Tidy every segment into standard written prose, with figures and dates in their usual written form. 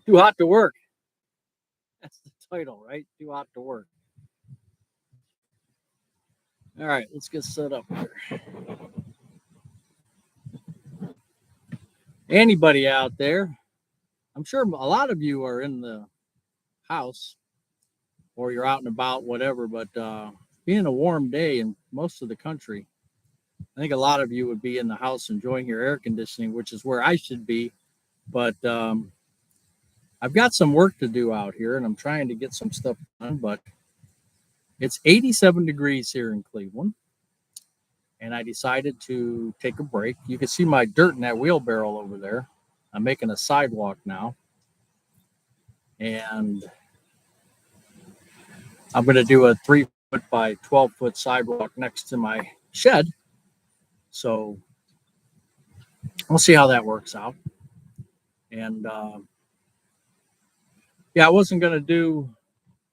Too hot to work. That's the title, right? Too hot to work. All right, let's get set up here. Anybody out there? I'm sure a lot of you are in the house or you're out and about, whatever, but being a warm day in most of the country, I think a lot of you would be in the house enjoying your air conditioning, which is where I should be. But I've got some work to do out here and I'm trying to get some stuff done, but it's 87 degrees here in Cleveland. And I decided to take a break. You can see my dirt in that wheelbarrow over there. I'm making a sidewalk now. And I'm going to do a 3 foot by 12 foot sidewalk next to my shed. So we'll see how that works out. And yeah, I wasn't going to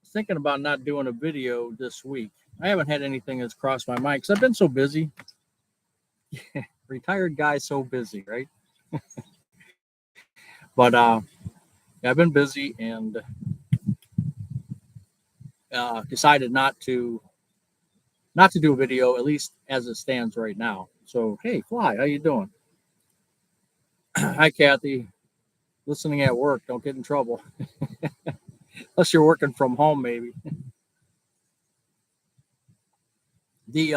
thinking about not doing a video this week. I haven't had anything that's crossed my mind because I've been so busy. Retired guy, so busy, right? But yeah, I've been busy and decided not to do a video, at least as it stands right now. So hey, Fly, how you doing? Hi, Kathy. Listening at work, don't get in trouble. Unless you're working from home, maybe. The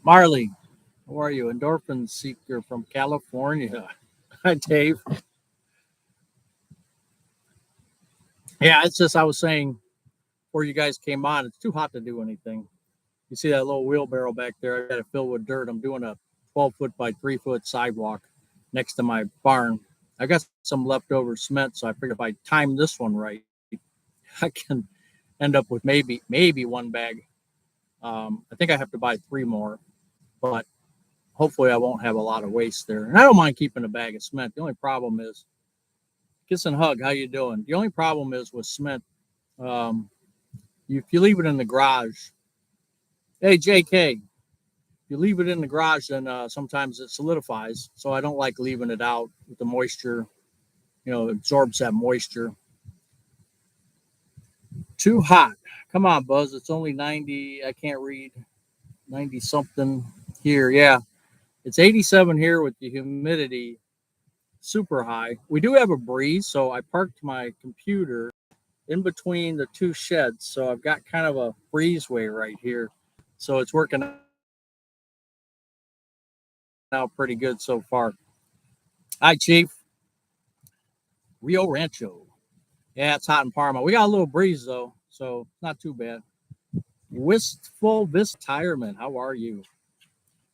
Marley, how are you? Endorphin seeker from California. Hi, Dave. Yeah, it's just I was saying before you guys came on, it's too hot to do anything. You see that little wheelbarrow back there? I got it filled with dirt. I'm doing a 12 foot by 3 foot sidewalk next to my barn. I got some leftover cement, so I figured if I time this one right, I can end up with maybe one bag. I think I have to buy 3 more, but hopefully I won't have a lot of waste there. And I don't mind keeping a bag of cement. The only problem is, kiss and hug, how you doing? The only problem is with cement, if you leave it in the garage, hey, JK, if you leave it in the garage, then sometimes it solidifies. So I don't like leaving it out with the moisture, absorbs that moisture. Too hot. Come on, Buzz. It's only 90. I can't read. 90 something here. Yeah. It's 87 here with the humidity super high. We do have a breeze, so I parked my computer in between the 2 sheds. So I've got kind of a breezeway right here. So it's working out pretty good so far. Hi, Chief. Rio Rancho. Yeah, it's hot in Parma. We got a little breeze, though, so not too bad. Wistful Retirement. How are you?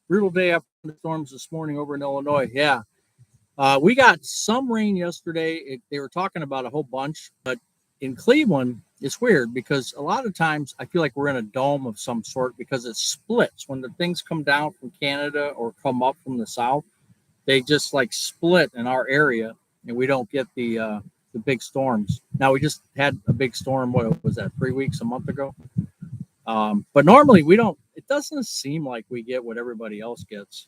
Brutal day after the storms this morning over in Illinois. Yeah. We got some rain yesterday. They were talking about a whole bunch, but in Cleveland, it's weird because a lot of times I feel like we're in a dome of some sort because it splits. When the things come down from Canada or come up from the south, they just like split in our area and we don't get the big storms. Now we just had a big storm. What was that? 3 weeks, a month ago? But normally we don't, it doesn't seem like we get what everybody else gets.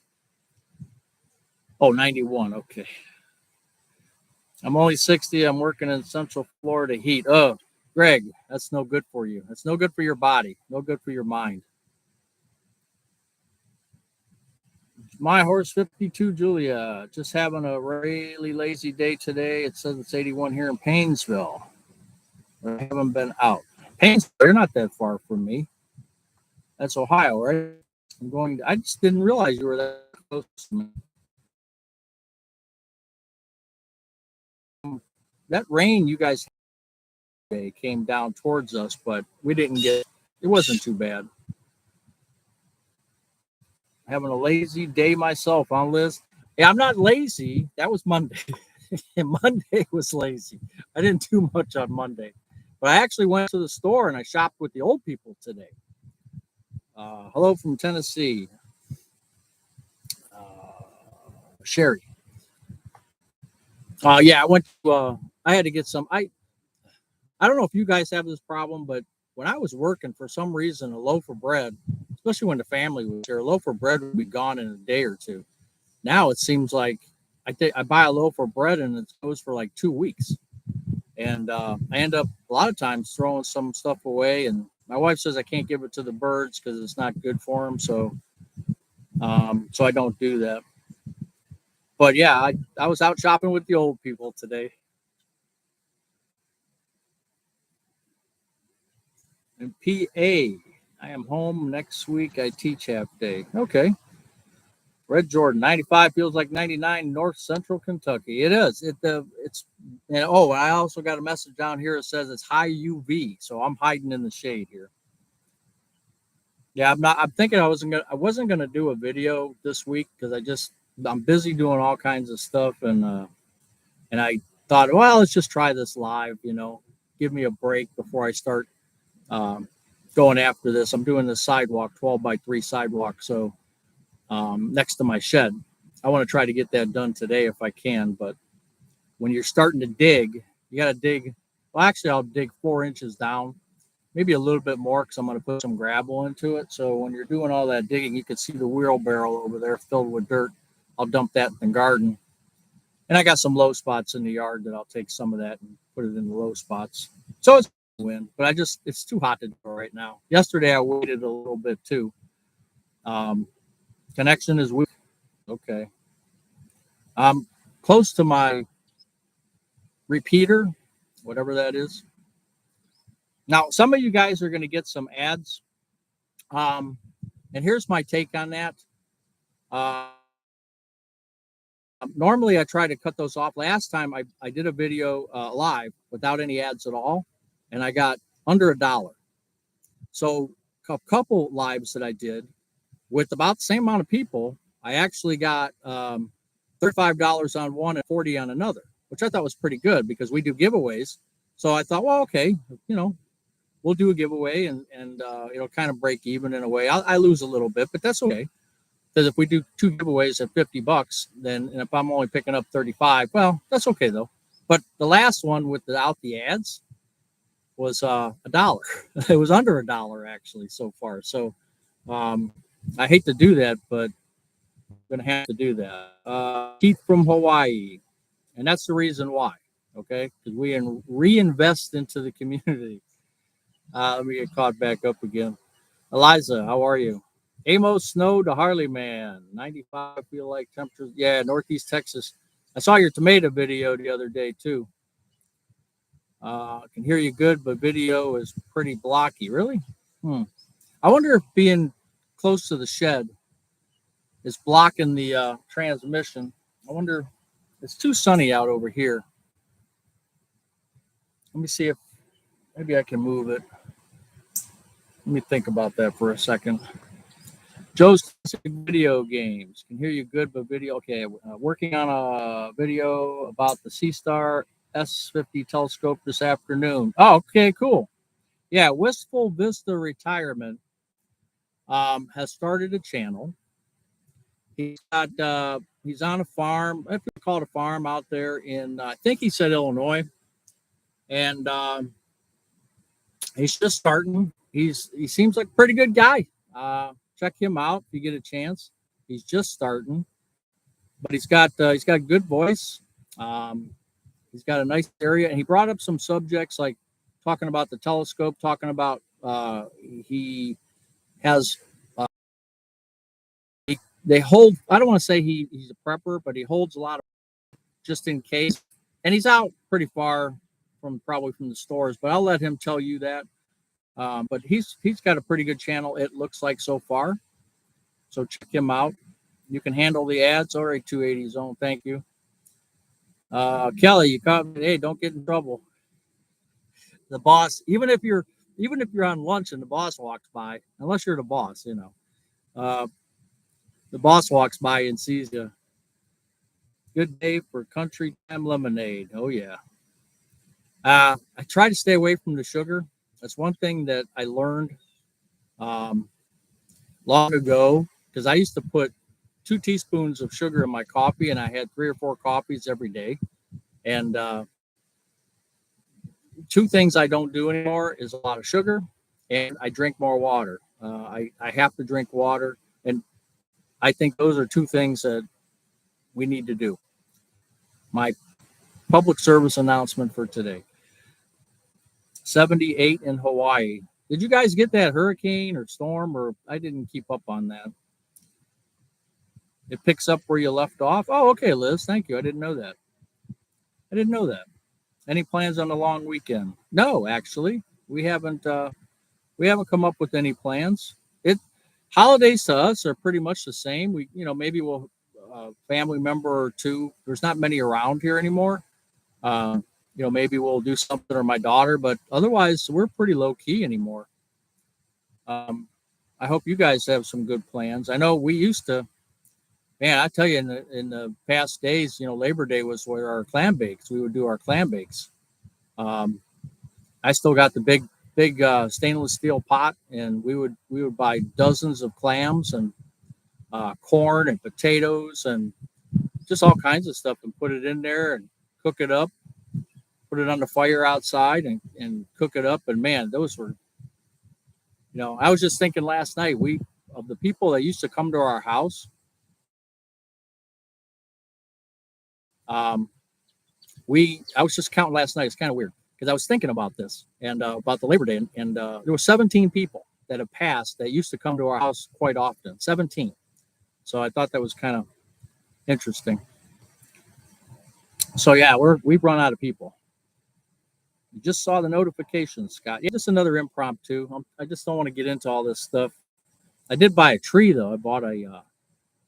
Oh, 91. Okay. I'm only 60. I'm working in Central Florida heat. Oh, Greg, that's no good for you. That's no good for your body. No good for your mind. My horse 52, Julia, just having a really lazy day today. It says it's 81 here in Painesville. I haven't been out. Painesville, they're not that far from me. That's Ohio, right? I just didn't realize you were that close to me. That rain you guys came down towards us, but we didn't get, it wasn't too bad. Having a lazy day myself, huh, Liz? Yeah, I'm not lazy. That was Monday. Monday was lazy. I didn't do much on Monday, but I actually went to the store and I shopped with the old people today. Hello from Tennessee. Sherry. Yeah, I went to, I had to get some, I don't know if you guys have this problem, but when I was working, for some reason, a loaf of bread, especially when the family was here, a loaf of bread would be gone in a day or two. Now it seems like I buy a loaf of bread and it goes for like 2 weeks. And I end up a lot of times throwing some stuff away. And my wife says I can't give it to the birds because it's not good for them. So I don't do that. But yeah, I was out shopping with the old people today. In PA, I am home next week. I teach half day. Okay. Red Jordan, 95 feels like 99, North Central Kentucky. It is. It's and oh, I also got a message down here that says it's high UV, so I'm hiding in the shade here. Yeah, I'm not. I'm thinking I wasn't gonna do a video this week because I'm busy doing all kinds of stuff, and I thought, well, let's just try this live. Give me a break before I start um, going after this. I'm doing this sidewalk, 12x3 sidewalk, so next to my shed. I want to try to get that done today if I can. But when you're starting to dig, you got to dig. Well, actually, I'll dig 4 inches down, maybe a little bit more because I'm going to put some gravel into it. So when you're doing all that digging, you can see the wheelbarrow over there filled with dirt. I'll dump that in the garden. And I got some low spots in the yard that I'll take some of that and put it in the low spots. So it's a win, but it's too hot to do right now. Yesterday, I waited a little bit too. Connection is weak. Okay. I'm close to my repeater, whatever that is. Now, some of you guys are going to get some ads. And here's my take on that. Uh, Normally, I try to cut those off. Last time I did a video live without any ads at all, and I got under $1. So a couple lives that I did with about the same amount of people, I actually got $35 on one and 40 on another, which I thought was pretty good because we do giveaways. So I thought, well, okay, we'll do a giveaway and it'll kind of break even in a way. I lose a little bit, but that's okay. Because if we do 2 giveaways at $50, then and if I'm only picking up 35, well, that's okay though. But the last one without the ads was $1. It was under $1 actually so far. So I hate to do that, but I'm gonna have to do that. Keith from Hawaii, and that's the reason why. Okay, because we reinvest into the community. Let me get caught back up again. Eliza, how are you? Amos Snow to Harley Man, 95 feel like temperatures. Yeah, Northeast Texas. I saw your tomato video the other day too. I can hear you good, but video is pretty blocky. Really? I wonder if being close to the shed is blocking the transmission. I wonder. It's too sunny out over here. Let me see if maybe I can move it. Let me think about that for a second. Joe's video games. Can hear you good, but video. Okay, working on a video about the Seastar S50 telescope this afternoon. Oh, okay, cool. Yeah, Wistful Vista Retirement has started a channel. He's on a farm. If you call it a farm out there in, I think he said Illinois, and he's just starting. He seems like a pretty good guy. Check him out if you get a chance. He's just starting, but he's got a good voice. He's got a nice area, and he brought up some subjects like talking about the telescope, talking about he has they hold. I don't want to say he's a prepper, but he holds a lot of just in case. And he's out pretty far probably from the stores, but I'll let him tell you that. But he's got a pretty good channel. It looks like so far. So check him out. You can handle the ads. All right, 280 zone. Thank you. Kelly, you caught me. Hey, don't get in trouble. The boss, even if you're on lunch and the boss walks by, unless you're the boss, the boss walks by and sees you. Good day for country time lemonade. Oh yeah. I try to stay away from the sugar. That's one thing that I learned long ago because I used to put 2 teaspoons of sugar in my coffee, and I had 3 or 4 coffees every day. And 2 things I don't do anymore is a lot of sugar, and I drink more water. I have to drink water, and I think those are 2 things that we need to do. My public service announcement for today. 78 in Hawaii. Did you guys get that hurricane or storm? Or I didn't keep up on that. It picks up where you left off. Oh, okay, Liz. Thank you. I didn't know that. I didn't know that. Any plans on the long weekend? No, actually, we haven't come up with any plans. It holidays to us are pretty much the same. We, maybe we'll family member or two. There's not many around here anymore. Uh, maybe we'll do something or my daughter, but otherwise we're pretty low key anymore. Um, I hope you guys have some good plans. I know we used to. Man, I tell you, in the past days, Labor Day was where our clam bakes. We would do our clam bakes. Um, I still got the big stainless steel pot, and we would buy dozens of clams and corn and potatoes and just all kinds of stuff and put it in there and cook it up. Put it on the fire outside and cook it up. And man, those were, I was just thinking last night, of the people that used to come to our house, I was just counting last night. It's kind of weird because I was thinking about this and about the Labor Day, and there were 17 people that have passed that used to come to our house quite often. 17. So I thought that was kind of interesting. So yeah, we've run out of people. You just saw the notification, Scott. Yeah, just another impromptu. I just don't want to get into all this stuff. I did buy a tree though. I bought a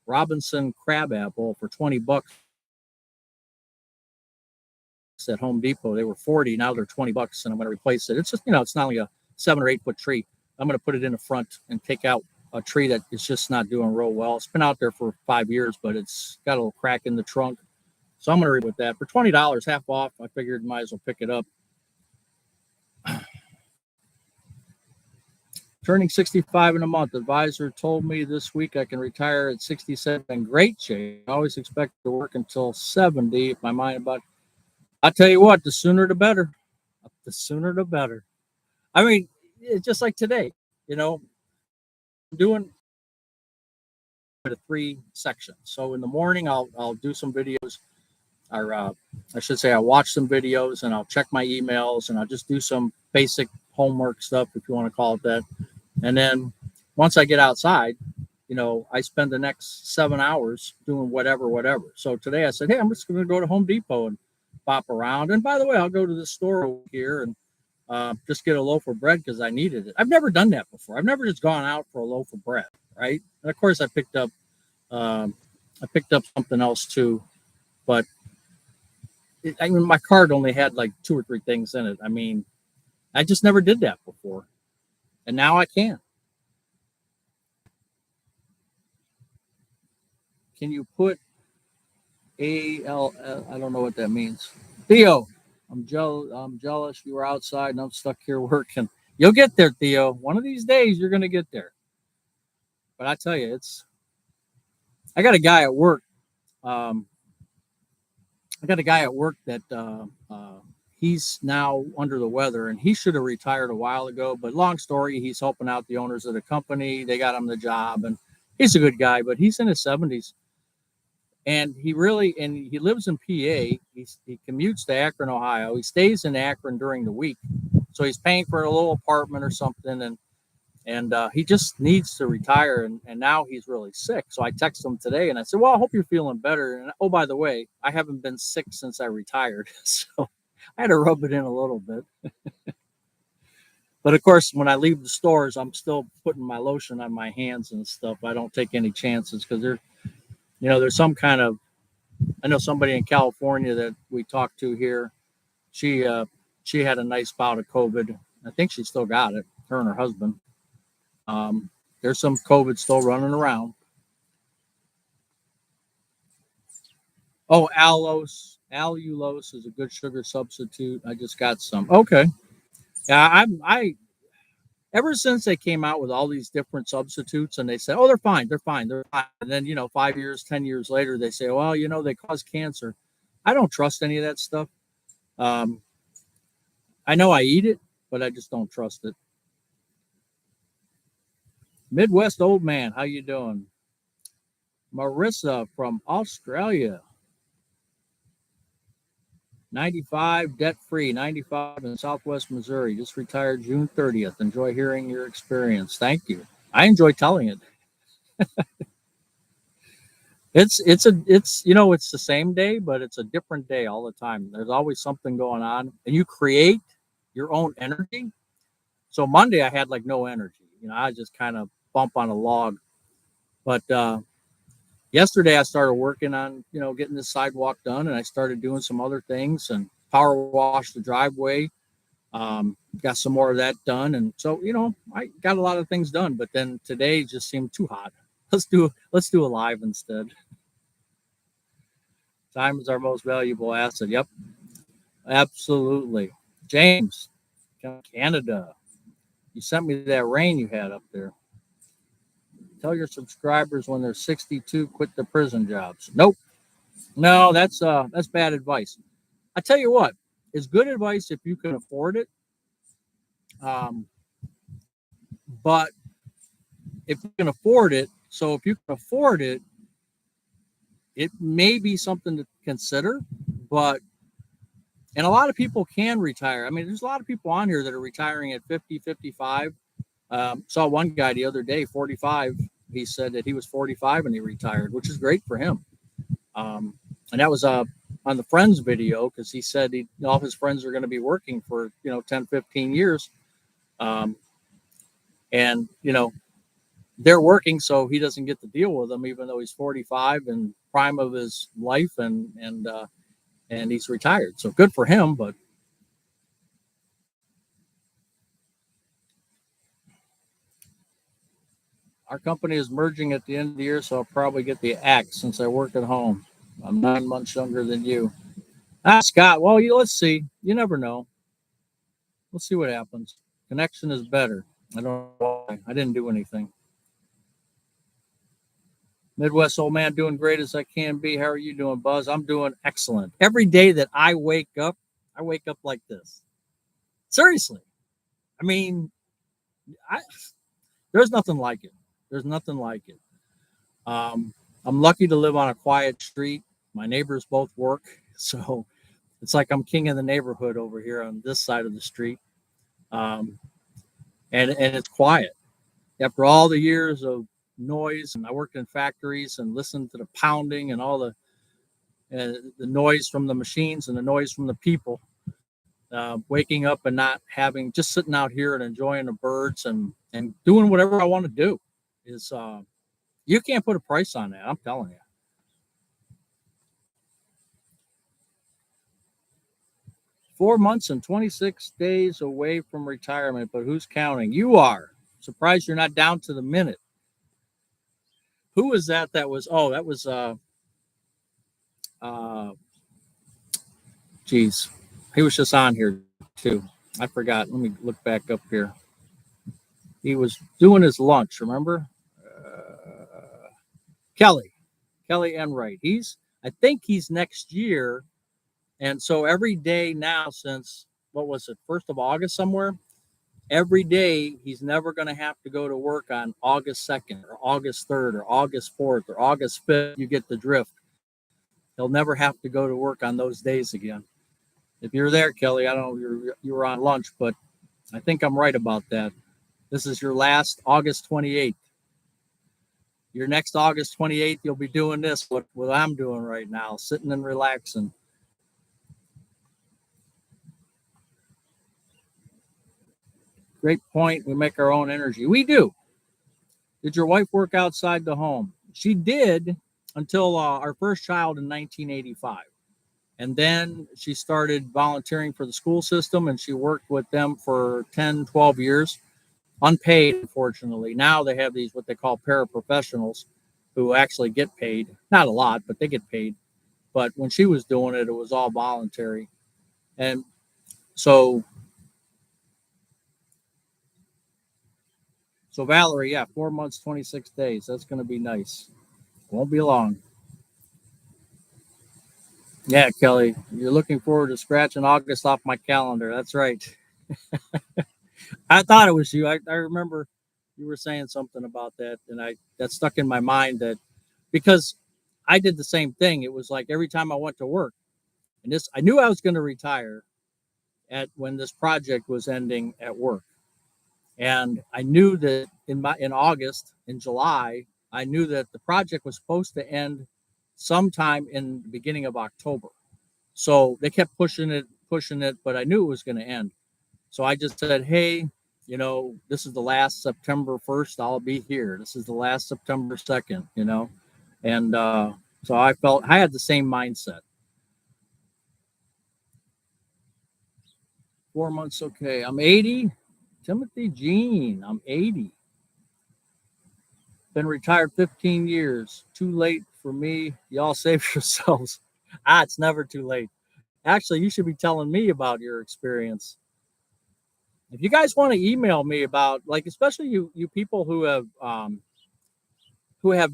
Robinson crab apple for $20 at Home Depot. They were 40, now they're $20, and I'm going to replace it. It's just, it's not only a 7 or 8 foot tree. I'm going to put it in the front and take out a tree that is just not doing real well. It's been out there for 5 years, but it's got a little crack in the trunk. So I'm going to read with that for $20, half off. I figured might as well pick it up. Turning 65 in a month. Advisor told me this week I can retire at 67 in great shape. I always expect to work until 70 if my mind about. I tell you what, the sooner the better. The sooner the better. I mean, it's just like today, I'm doing 3 sections. So in the morning, I'll do some videos, or I should say, I'll watch some videos, and I'll check my emails, and I'll just do some basic homework stuff, if you want to call it that. And then once I get outside, I spend the next 7 hours doing whatever. So today I said, hey, I'm just going to go to Home Depot and bop around. And by the way, I'll go to the store over here and just get a loaf of bread because I needed it. I've never done that before. I've never just gone out for a loaf of bread, right? And of course, I picked up something else too, but my cart only had like 2 or 3 things in it. I mean, I just never did that before. And now I can. Can you put AL? I don't know what that means. Theo, I'm jealous. You were outside and I'm stuck here working. You'll get there, Theo. One of these days you're going to get there. But I tell you, I got a guy at work. That he's now under the weather, and he should have retired a while ago. But long story, he's helping out the owners of the company. They got him the job, and he's a good guy, but he's in his 70s. And he lives in PA. He commutes to Akron, Ohio. He stays in Akron during the week. So he's paying for a little apartment or something. And he just needs to retire. And now he's really sick. So I texted him today and I said, well, I hope you're feeling better. And oh, by the way, I haven't been sick since I retired. So I had to rub it in a little bit. But of course, when I leave the stores, I'm still putting my lotion on my hands and stuff. I don't take any chances because there's some kind of, I know somebody in California that we talked to here. She had a nice bout of COVID. I think she still got it, her and her husband. There's some COVID still running around. Oh, allulose is a good sugar substitute. I just got some. Okay. Yeah, I ever since they came out with all these different substitutes and they said, oh, they're fine. And then, 5 years, 10 years later, they say, well, they cause cancer. I don't trust any of that stuff. I know I eat it, but I just don't trust it. Midwest old man, how you doing? Marissa from Australia. 95, debt free, 95 in Southwest Missouri. Just retired June 30th. Enjoy hearing your experience. Thank you. I enjoy telling it. It's the same day, but it's a different day all the time. There's always something going on, and you create your own energy. So Monday I had like no energy. I just kind of bump on a log. But yesterday I started working on getting this sidewalk done, and I started doing some other things and power wash the driveway. Got some more of that done, and so I got a lot of things done. But then today just seemed too hot. Let's do a live instead. Time is our most valuable asset. Yep, absolutely. James, Canada. You sent me that rain you had up there. Tell your subscribers when they're 62 quit their prison jobs. Nope. No, that's bad advice. I tell you what, it's good advice if you can afford it. But if you can afford it, if you can afford it, it may be something to consider. And a lot of people can retire. I mean, there's a lot of people on here that are retiring at 50, 55. Saw one guy the other day, 45. He said that he was 45 and he retired, which is great for him. And that was on the Friends video, because he said all his friends are going to be working for 10, 15 years. And they're working, so he doesn't get to deal with them, even though he's 45 and prime of his life, and he's retired. So good for him. But our company is merging at the end of the year, so I'll probably get the axe since I work at home. I'm 9 months younger than you. Scott, well, let's see. You never know. We'll see what happens. Connection is better. I don't know why. I didn't do anything. Midwest old man, doing great as I can be. How are you doing, Buzz? I'm doing excellent. Every day that I wake up like this. Seriously. I mean, there's nothing like it. There's nothing like it. I'm lucky to live on a quiet street. My neighbors both work, so it's like I'm king of the neighborhood over here on this side of the street. And it's quiet. After all the years of noise, and I worked in factories and listened to the pounding and all the noise from the machines and the noise from the people, waking up and not having, just sitting out here and enjoying the birds and doing whatever I want to do is, you can't put a price on that. I'm telling you. Four months and 26 days away from retirement, but who's counting? You are. Surprised you're not down to the minute. Who was that? That was geez, he was just on here too. I forgot. Let me look back up here. He was doing his lunch. Remember, Kelly Enright. I think he's next year, and so every day now since what was it, 1st of August somewhere. Every day he's never going to have to go to work on August 2nd or August 3rd or August 4th or August 5th. You get the drift. He'll never have to go to work on those days again. If you're there, Kelly, I don't know if you were on lunch, but I think I'm right about that. This is your last August 28th. Your next August 28th, you'll be doing this, what I'm doing right now, sitting and relaxing. Great point. We make our own energy. We do. Did your wife work outside the home? She did until our first child in 1985. And then she started volunteering for the school system, and she worked with them for 10, 12 years, unpaid, unfortunately. Now they have these, what they call paraprofessionals, who actually get paid. Not a lot, but they get paid. But when she was doing it, it was all voluntary. And so Valerie, 4 months, 26 days. That's going to be nice. Won't be long. Yeah, Kelly, you're looking forward to scratching August off my calendar. That's right. I thought it was you. I remember you were saying something about that, and that stuck in my mind, that because I did the same thing. It was like every time I went to work, And this, I knew I was going to retire at when this project was ending at work. And I knew that in August, in July, I knew that the project was supposed to end sometime in the beginning of October. So they kept pushing it, but I knew it was going to end. So I just said, hey, this is the last September 1st I'll be here. This is the last September 2nd, And so I felt I had the same mindset. 4 months, okay. I'm 80. Timothy Jean, I'm 80. Been retired 15 years. Too late for me. Y'all save yourselves. It's never too late. Actually, you should be telling me about your experience. If you guys want to email me about, like, especially you people who have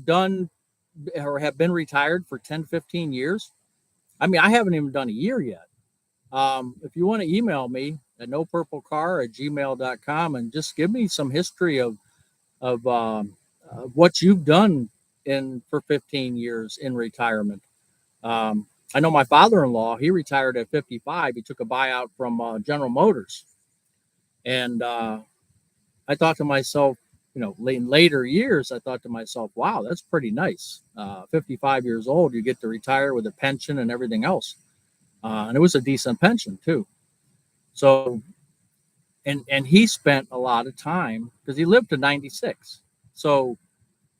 done or have been retired for 10, 15 years. I mean, I haven't even done a year yet. If you want to email me at nopurplecar@gmail.com and just give me some history of what you've done for 15 years in retirement. I know my father-in-law, he retired at 55. He took a buyout from General Motors. And I thought to myself, in later years, I thought to myself, wow, that's pretty nice. 55 years old, you get to retire with a pension and everything else. And it was a decent pension too. So, and he spent a lot of time because he lived to 96. So,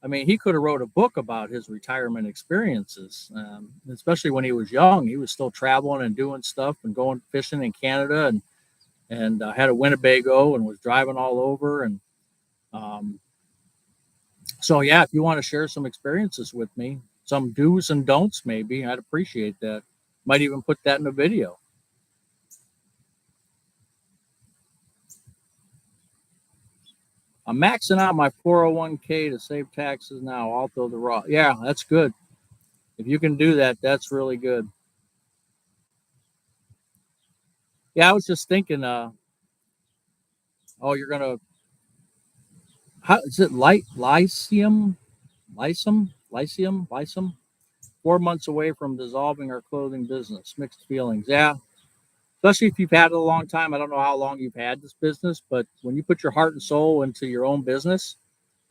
I mean, he could have wrote a book about his retirement experiences, especially when he was young. He was still traveling and doing stuff and going fishing in Canada and had a Winnebago and was driving all over. And so, yeah, if you want to share some experiences with me, some do's and don'ts, maybe, I'd appreciate that. Might even put that in a video. I'm maxing out my 401k to save taxes now, although the Roth. Yeah, that's good. If you can do that, that's really good. Yeah, I was just thinking, you're gonna, how is it Lyceum? 4 months away from dissolving our clothing business. Mixed feelings. Yeah. Especially if you've had it a long time. I don't know how long you've had this business, but when you put your heart and soul into your own business,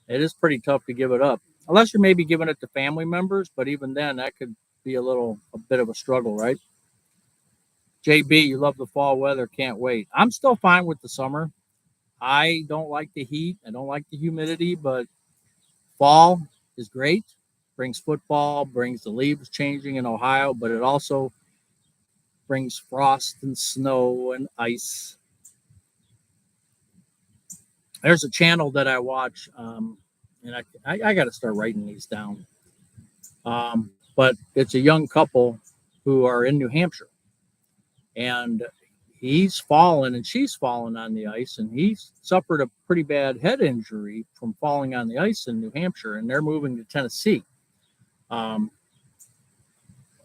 it is pretty tough to give it up. Unless you're maybe giving it to family members, but even then that could be a bit of a struggle, right? JB, you love the fall weather, can't wait. I'm still fine with the summer. I don't like the heat, I don't like the humidity, but fall is great. Brings football, brings the leaves changing in Ohio, but it also brings frost and snow and ice. There's a channel that I watch, and I got to start writing these down. But it's a young couple who are in New Hampshire, and he's fallen and she's fallen on the ice, and he's suffered a pretty bad head injury from falling on the ice in New Hampshire, and they're moving to Tennessee.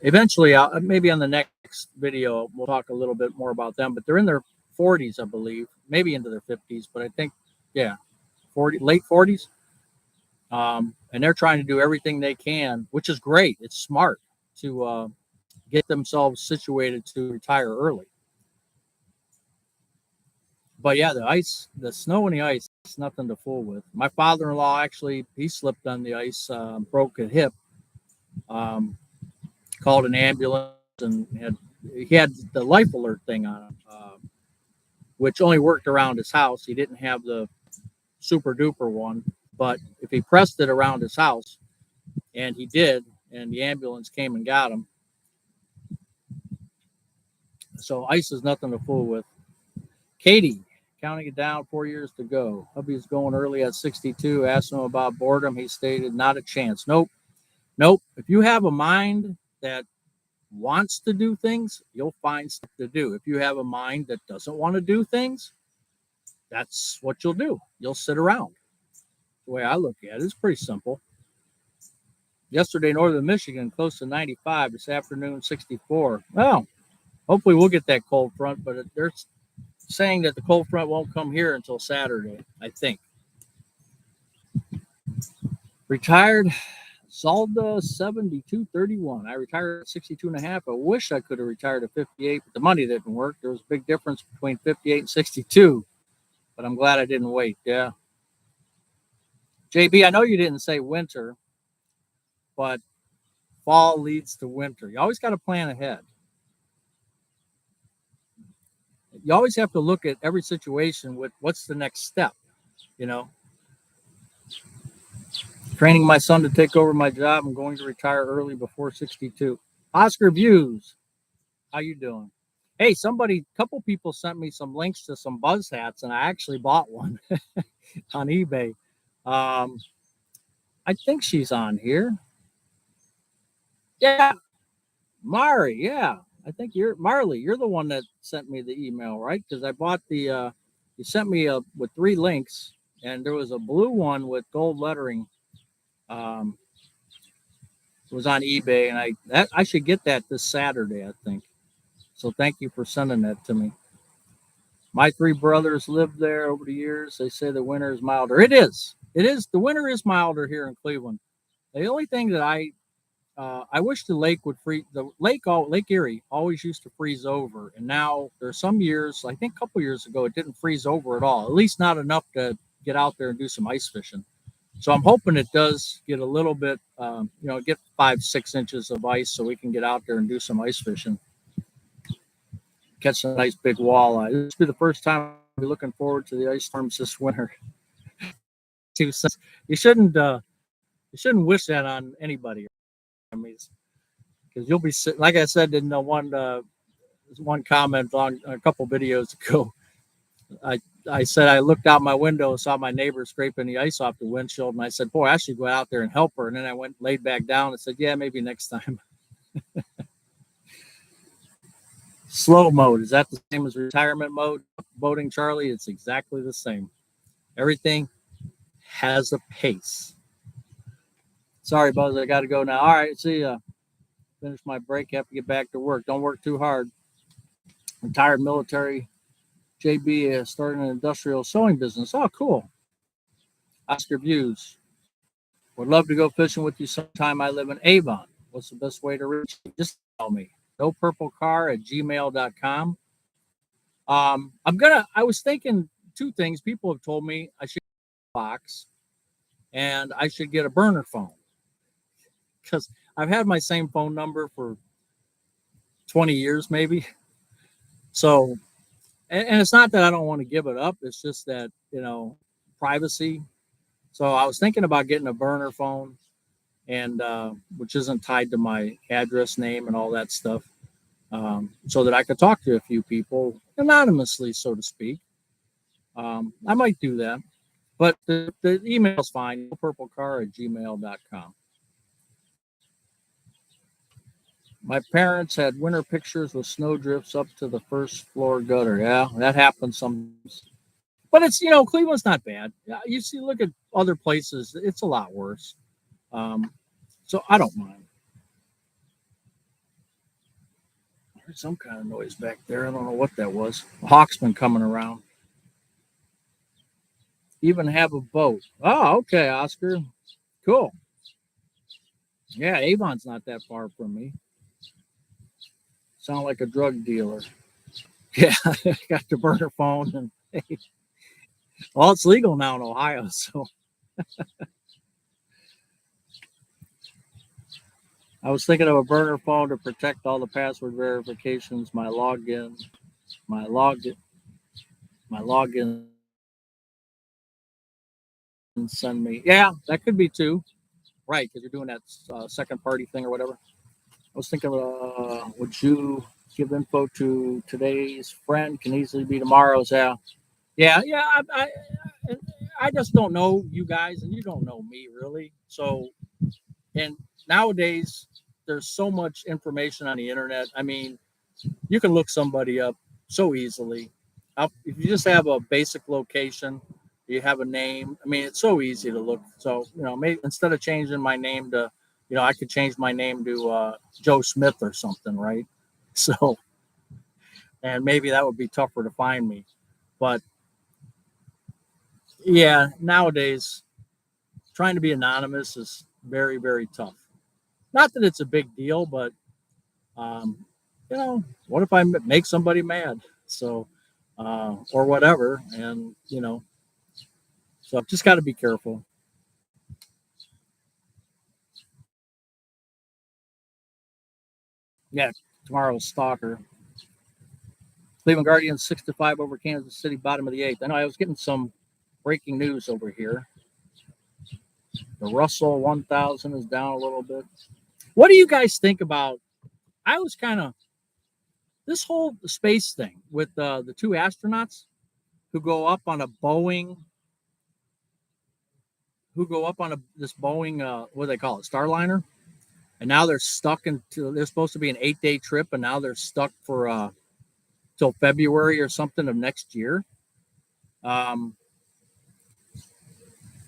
Eventually, maybe on the next video, we'll talk a little bit more about them, but they're in their 40s, I believe, maybe into their 50s, but I think, yeah, late 40s. And they're trying to do everything they can, which is great. It's smart to get themselves situated to retire early. But yeah, the snow and the ice, it's nothing to fool with. My father-in-law, actually, he slipped on the ice, broke a hip, called an ambulance, and he had the life alert thing on him, which only worked around his house. He didn't have the super duper one, but if he pressed it around his house, and he did, and the ambulance came and got him. So ice is nothing to fool with. Katie, counting it down, 4 years to go. Hubby's going early at 62. Asked him about boredom. He stated, not a chance. Nope. If you have a mind that wants to do things, you'll find stuff to do. If you have a mind that doesn't want to do things, that's what you'll do. You'll sit around. The way I look at it, it's pretty simple. Yesterday, northern Michigan, close to 95. This afternoon, 64. Well, hopefully we'll get that cold front, but they're saying that the cold front won't come here until Saturday, I think. Retired. Salda 7231. I retired at 62 and a half. I wish I could have retired at 58, but the money didn't work. There was a big difference between 58 and 62, but I'm glad I didn't wait. Yeah. JB, I know you didn't say winter, but fall leads to winter. You always got to plan ahead. You always have to look at every situation with what's the next step, you know. Training my son to take over my job. I'm going to retire early before 62. Oscar Views, how you doing? Hey, a couple people sent me some links to some Buzz hats, and I actually bought one on eBay. Um, I think she's on here. Yeah, Mari. Yeah, I think you're Marley. You're the one that sent me the email, right? Because I bought the. You sent me with 3 links, and there was a blue one with gold lettering. Um, it was on eBay, and I should get that this Saturday, I think. So thank you for sending that to me. My 3 brothers lived there over the years. They say the winter is milder. It is. It is. The winter is milder here in Cleveland. The only thing that I wish the lake would freeze. The Lake Erie always used to freeze over, and now there's some years. I think a couple years ago, it didn't freeze over at all. At least not enough to get out there and do some ice fishing. So I'm hoping it does get a little bit, get 5-6 inches of ice so we can get out there and do some ice fishing, catch a nice big walleye. This will be the first time I'll be looking forward to the ice storms this winter. 2 cents. You shouldn't wish that on anybody. I mean, because you'll be like I said in the one comment on a couple videos ago. I said I looked out my window and saw my neighbor scraping the ice off the windshield, and I said, "Boy, I should go out there and help her." And then I went laid back down and said, "Yeah, maybe next time." Slow mode, is that the same as retirement mode? Boating, Charlie, it's exactly the same. Everything has a pace. Sorry, Buzz, I got to go now. All right, see ya. Finish my break. Have to get back to work. Don't work too hard. Retired military. JB is starting an industrial sewing business. Oh, cool. Oscar Views. Would love to go fishing with you sometime. I live in Avon. What's the best way to reach me? Just tell me. NoPurpleCar@gmail.com. I was thinking 2 things. People have told me I should get a box and I should get a burner phone because I've had my same phone number for 20 years, maybe. So, and it's not that I don't want to give it up. It's just that, privacy. So I was thinking about getting a burner phone and which isn't tied to my address name and all that stuff, so that I could talk to a few people anonymously, so to speak. I might do that, but the email's fine. Purplecar@gmail.com. My parents had winter pictures with snow drifts up to the first floor gutter. Yeah, that happens sometimes. But it's, Cleveland's not bad. You see, look at other places, it's a lot worse. So I don't mind. I heard some kind of noise back there. I don't know what that was. A hawk's been coming around. Even have a boat. Oh, okay, Oscar. Cool. Yeah, Avon's not that far from me. Sound like a drug dealer. Yeah, got the burner phone. And hey, well, it's legal now in Ohio, so. I was thinking of a burner phone to protect all the password verifications, my login, and send me. Yeah, that could be too. Right, because you're doing that second party thing or whatever. I was thinking, would you give info to today's friend? Can easily be tomorrow's. Yeah. I just don't know you guys, and you don't know me really. So, and nowadays there's so much information on the internet. I mean, you can look somebody up so easily. If you just have a basic location, you have a name. I mean, it's so easy to look. So, maybe instead of changing my name to, I could change my name to Joe Smith or something, right? So, and maybe that would be tougher to find me. But yeah, nowadays, trying to be anonymous is very, very tough. Not that it's a big deal, but um, what if I make somebody mad? So, or whatever, and so just got to be careful. Yeah, tomorrow's stalker. Cleveland Guardians 6-5 over Kansas City, bottom of the eighth. I know I was getting some breaking news over here. The Russell 1000 is down a little bit. What do you guys think about? I was kind of this whole space thing with the two astronauts who go up on a Boeing, this Boeing, what do they call it, Starliner, and now they're stuck into. They're supposed to be an 8-day trip, and now they're stuck for till February or something of next year. Um,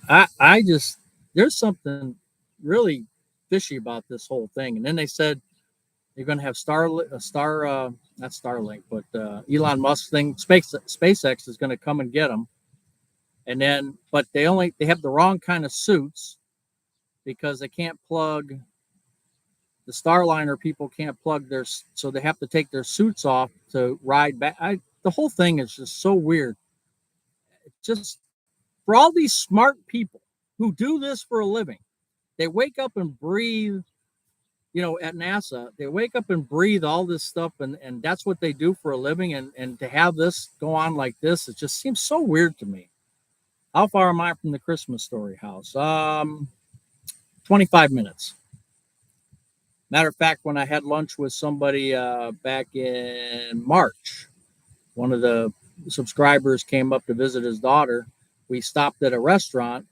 I just there's something really fishy about this whole thing. And then they said you're going to have not Starlink, but Elon Musk thing. SpaceX is going to come and get them, and then but they have the wrong kind of suits because they can't plug the Starliner people can't plug their so they have to take their suits off to ride back. The whole thing is just so weird. Just for all these smart people who do this for a living, they wake up and breathe. At NASA, they wake up and breathe all this stuff, and that's what they do for a living. And to have this go on like this, it just seems so weird to me. How far am I from the Christmas Story house? 25 minutes. Matter of fact, when I had lunch with somebody back in March, one of the subscribers came up to visit his daughter. We stopped at a restaurant.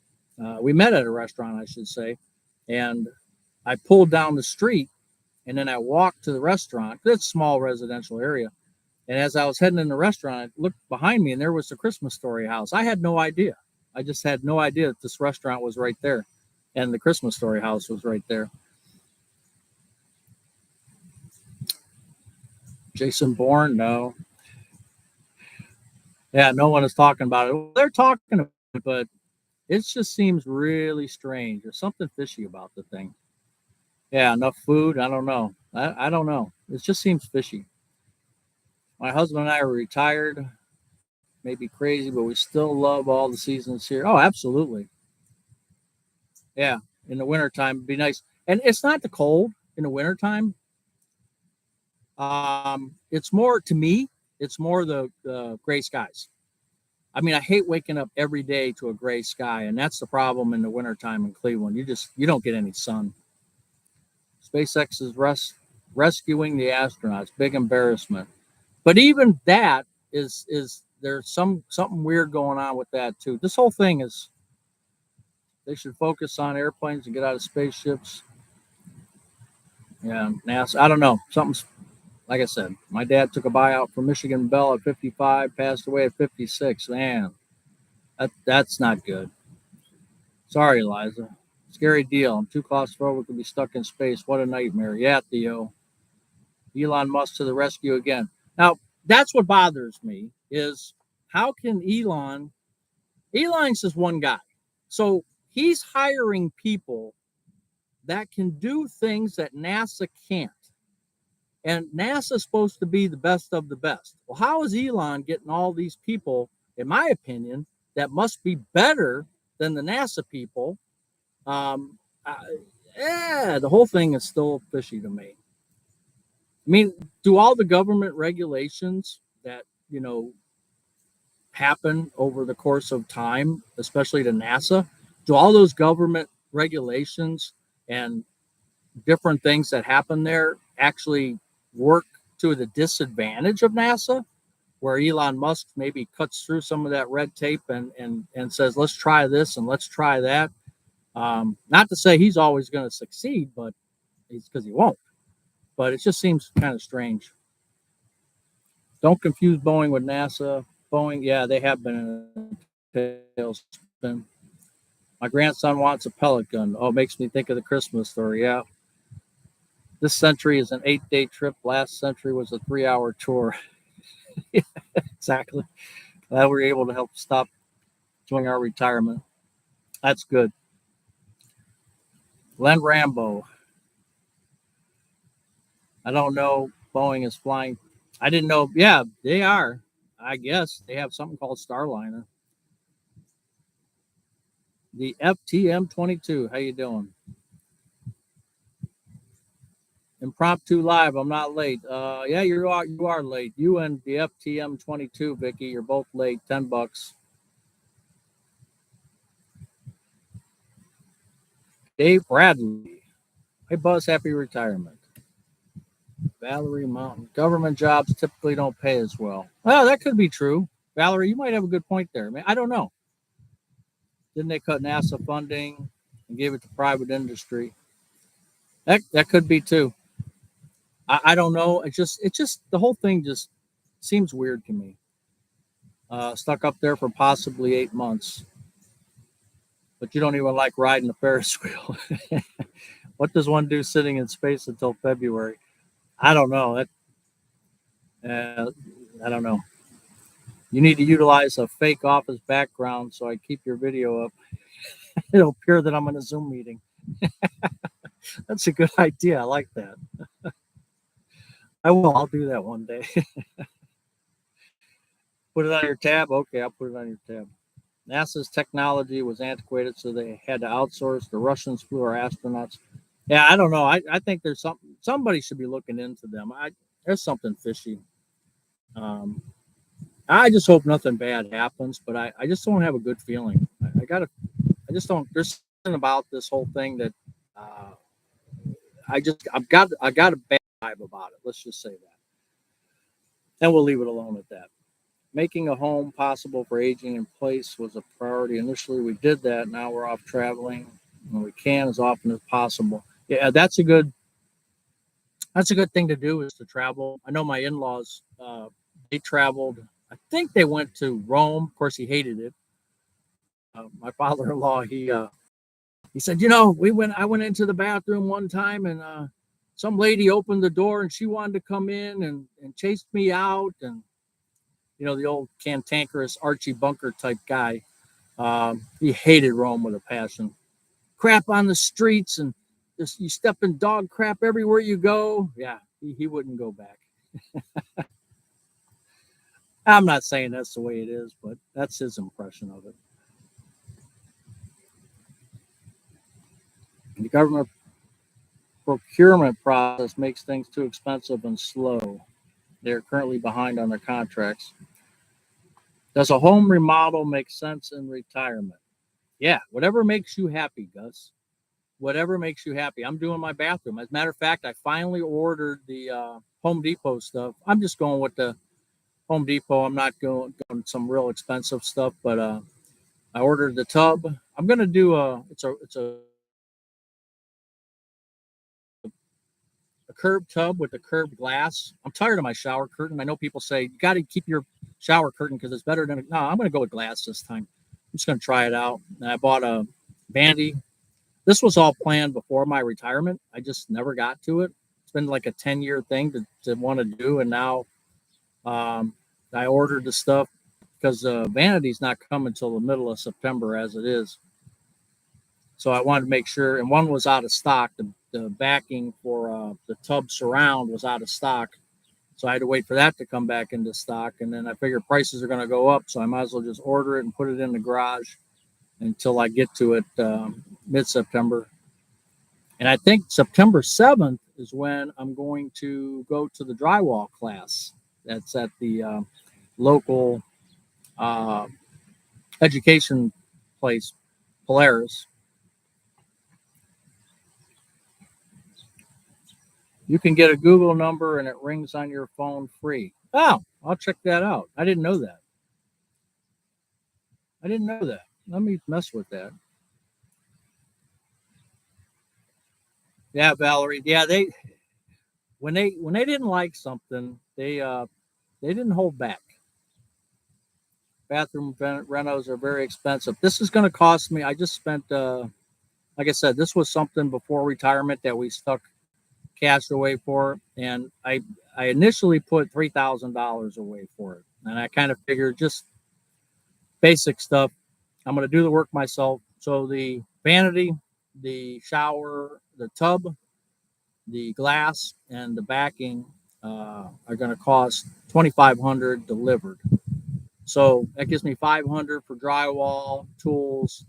We met at a restaurant, I should say, and I pulled down the street, and then I walked to the restaurant. It's a small residential area. And as I was heading in the restaurant, I looked behind me, and there was the Christmas Story house. I had no idea. I just had no idea that this restaurant was right there, and the Christmas Story house was right there. Jason Bourne, no. Yeah, no one is talking about it. They're talking about it, but it just seems really strange. There's something fishy about the thing. Yeah, enough food. I don't know. I don't know. It just seems fishy. My husband and I are retired. Maybe crazy, but we still love all the seasons here. Oh, absolutely. Yeah, in the wintertime, it'd be nice. And it's not the cold in the wintertime. It's more to me. It's more the gray skies. I mean, I hate waking up every day to a gray sky, and that's the problem in the wintertime in Cleveland. You don't get any sun. SpaceX is rescuing the astronauts. Big embarrassment. But even that is there's something weird going on with that too. This whole thing is they should focus on airplanes and get out of spaceships. Yeah, NASA. I don't know. Something's like I said. My dad took a buyout from Michigan Bell at 55, passed away at 56. Man, that's not good. Sorry, Eliza. Scary deal. I'm too claustrophobic to be stuck in space. What a nightmare. Yeah, Theo. Elon Musk to the rescue again. Now, that's what bothers me is how can Elon's just one guy. So he's hiring people that can do things that NASA can't. And NASA's supposed to be the best of the best. Well, how is Elon getting all these people, in my opinion, that must be better than the NASA people? Um, the whole thing is still fishy to me. I mean, do all the government regulations that, happen over the course of time, especially to NASA, do all those government regulations and different things that happen there actually work to the disadvantage of NASA? Where Elon Musk maybe cuts through some of that red tape and says, let's try this and let's try that. Not to say he's always going to succeed, but it's because he won't. But it just seems kind of strange. Don't confuse Boeing with NASA. Boeing, yeah, they have been in a tailspin. My grandson wants a pellet gun. Oh, it makes me think of the Christmas Story. Yeah. This century is an 8-day trip. Last century was a 3-hour tour. Exactly. Glad we were able to help stop during our retirement. That's good. Glenn Rambo. I don't know. Boeing is flying. I didn't know. Yeah, they are. I guess they have something called Starliner. The FTM 22. How you doing? Impromptu live. I'm not late. Yeah, you are late. You and the FTM 22, Vicky. You're both late. $10. Dave Bradley. Hey, Buzz. Happy retirement. Valerie Mountain. Government jobs typically don't pay as well. Well, that could be true. Valerie, you might have a good point there. Man, I don't know. Didn't they cut NASA funding and give it to private industry? That could be too. I don't know. It just the whole thing just seems weird to me. Stuck up there for possibly 8 months, but you don't even like riding a Ferris wheel. What does one do sitting in space until February? I don't know. Uh, I don't know. You need to utilize a fake office background so I keep your video up. It'll appear that I'm in a Zoom meeting. That's a good idea. I like that. I will. I'll do that one day. Put it on your tab. Okay, I'll put it on your tab. NASA's technology was antiquated, so they had to outsource. The Russians flew our astronauts. Yeah, I don't know. I think there's something. Somebody should be looking into them. There's something fishy. Um, I just hope nothing bad happens, but I just don't have a good feeling. I just don't. There's something about this whole thing that uh, I got a bad vibe about it. Let's just say that, and we'll leave it alone at that. Making a home possible for aging in place was a priority. Initially, we did that. Now we're off traveling when we can as often as possible. Yeah, that's a good thing to do is to travel. I know my in-laws, they traveled. I think they went to Rome. Of course, he hated it. My father-in-law, he said, I went into the bathroom one time and some lady opened the door and she wanted to come in and chased me out and the old cantankerous Archie Bunker type guy. He hated Rome with a passion. Crap on the streets and just you step in dog crap everywhere you go. Yeah, he wouldn't go back. I'm not saying that's the way it is, but that's his impression of it. The government procurement process makes things too expensive and slow. They're currently behind on their contracts. Does a home remodel make sense in retirement? Yeah, whatever makes you happy, Gus. Whatever makes you happy. I'm doing my bathroom. As a matter of fact, I finally ordered the Home Depot stuff. I'm just going with the Home Depot. I'm not going some real expensive stuff, but I ordered the tub. I'm gonna do a curved tub with a curved glass. I'm tired of my shower curtain. I know people say you got to keep your shower curtain because it's better than no. I'm gonna go with glass this time. I'm just gonna try it out. And I bought a vanity. This was all planned before my retirement. I just never got to it. It's been like a 10-year thing to want to do, and now um, I ordered the stuff because vanity's not coming until the middle of September as it is. So I wanted to make sure, and one was out of stock. The backing for the tub surround was out of stock, so I had to wait for that to come back into stock. And then I figured prices are going to go up, so I might as well just order it and put it in the garage until I get to it mid-September. And I think September 7th is when I'm going to go to the drywall class. That's at the local uh, education place, Polaris. You can get a Google number and it rings on your phone free. Oh, I'll check that out. I didn't know that. I didn't know that. Let me mess with that. Yeah, Valerie. Yeah, they didn't like something, they didn't hold back. Bathroom renos are very expensive. This is going to cost me. I just spent, like I said, this was something before retirement that we stuck cash away for, and I initially put $3,000 away for it, and I kind of figured just basic stuff. I'm going to do the work myself. So the vanity, the shower, the tub, the glass, and the backing are going to cost $2,500 delivered. So that gives me $500 for drywall, tools,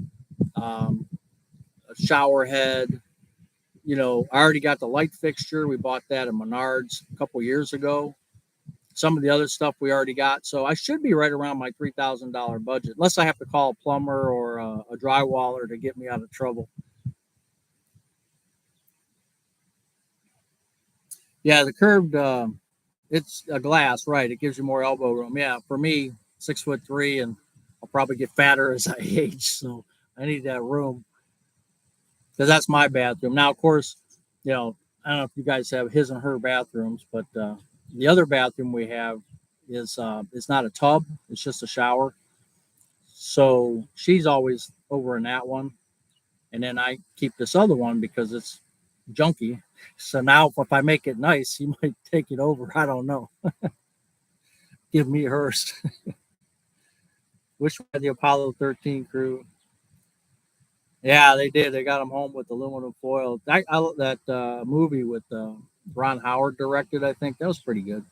um, a shower head. I already got the light fixture. We bought that at Menards a couple years ago. Some of the other stuff we already got. So I should be right around my $3,000 budget, unless I have to call a plumber or a drywaller to get me out of trouble. Yeah, the curved, it's a glass, right? It gives you more elbow room. Yeah, for me, 6'3", and I'll probably get fatter as I age. So I need that room because that's my bathroom. Now, of course, I don't know if you guys have his and her bathrooms, but the other bathroom we have is it's not a tub; it's just a shower. So she's always over in that one, and then I keep this other one because it's junky. So now, if I make it nice, he might take it over. I don't know. Give me hers. Wish we had the Apollo 13 crew. Yeah, they did. They got them home with aluminum foil. That movie with Ron Howard directed, I think that was pretty good.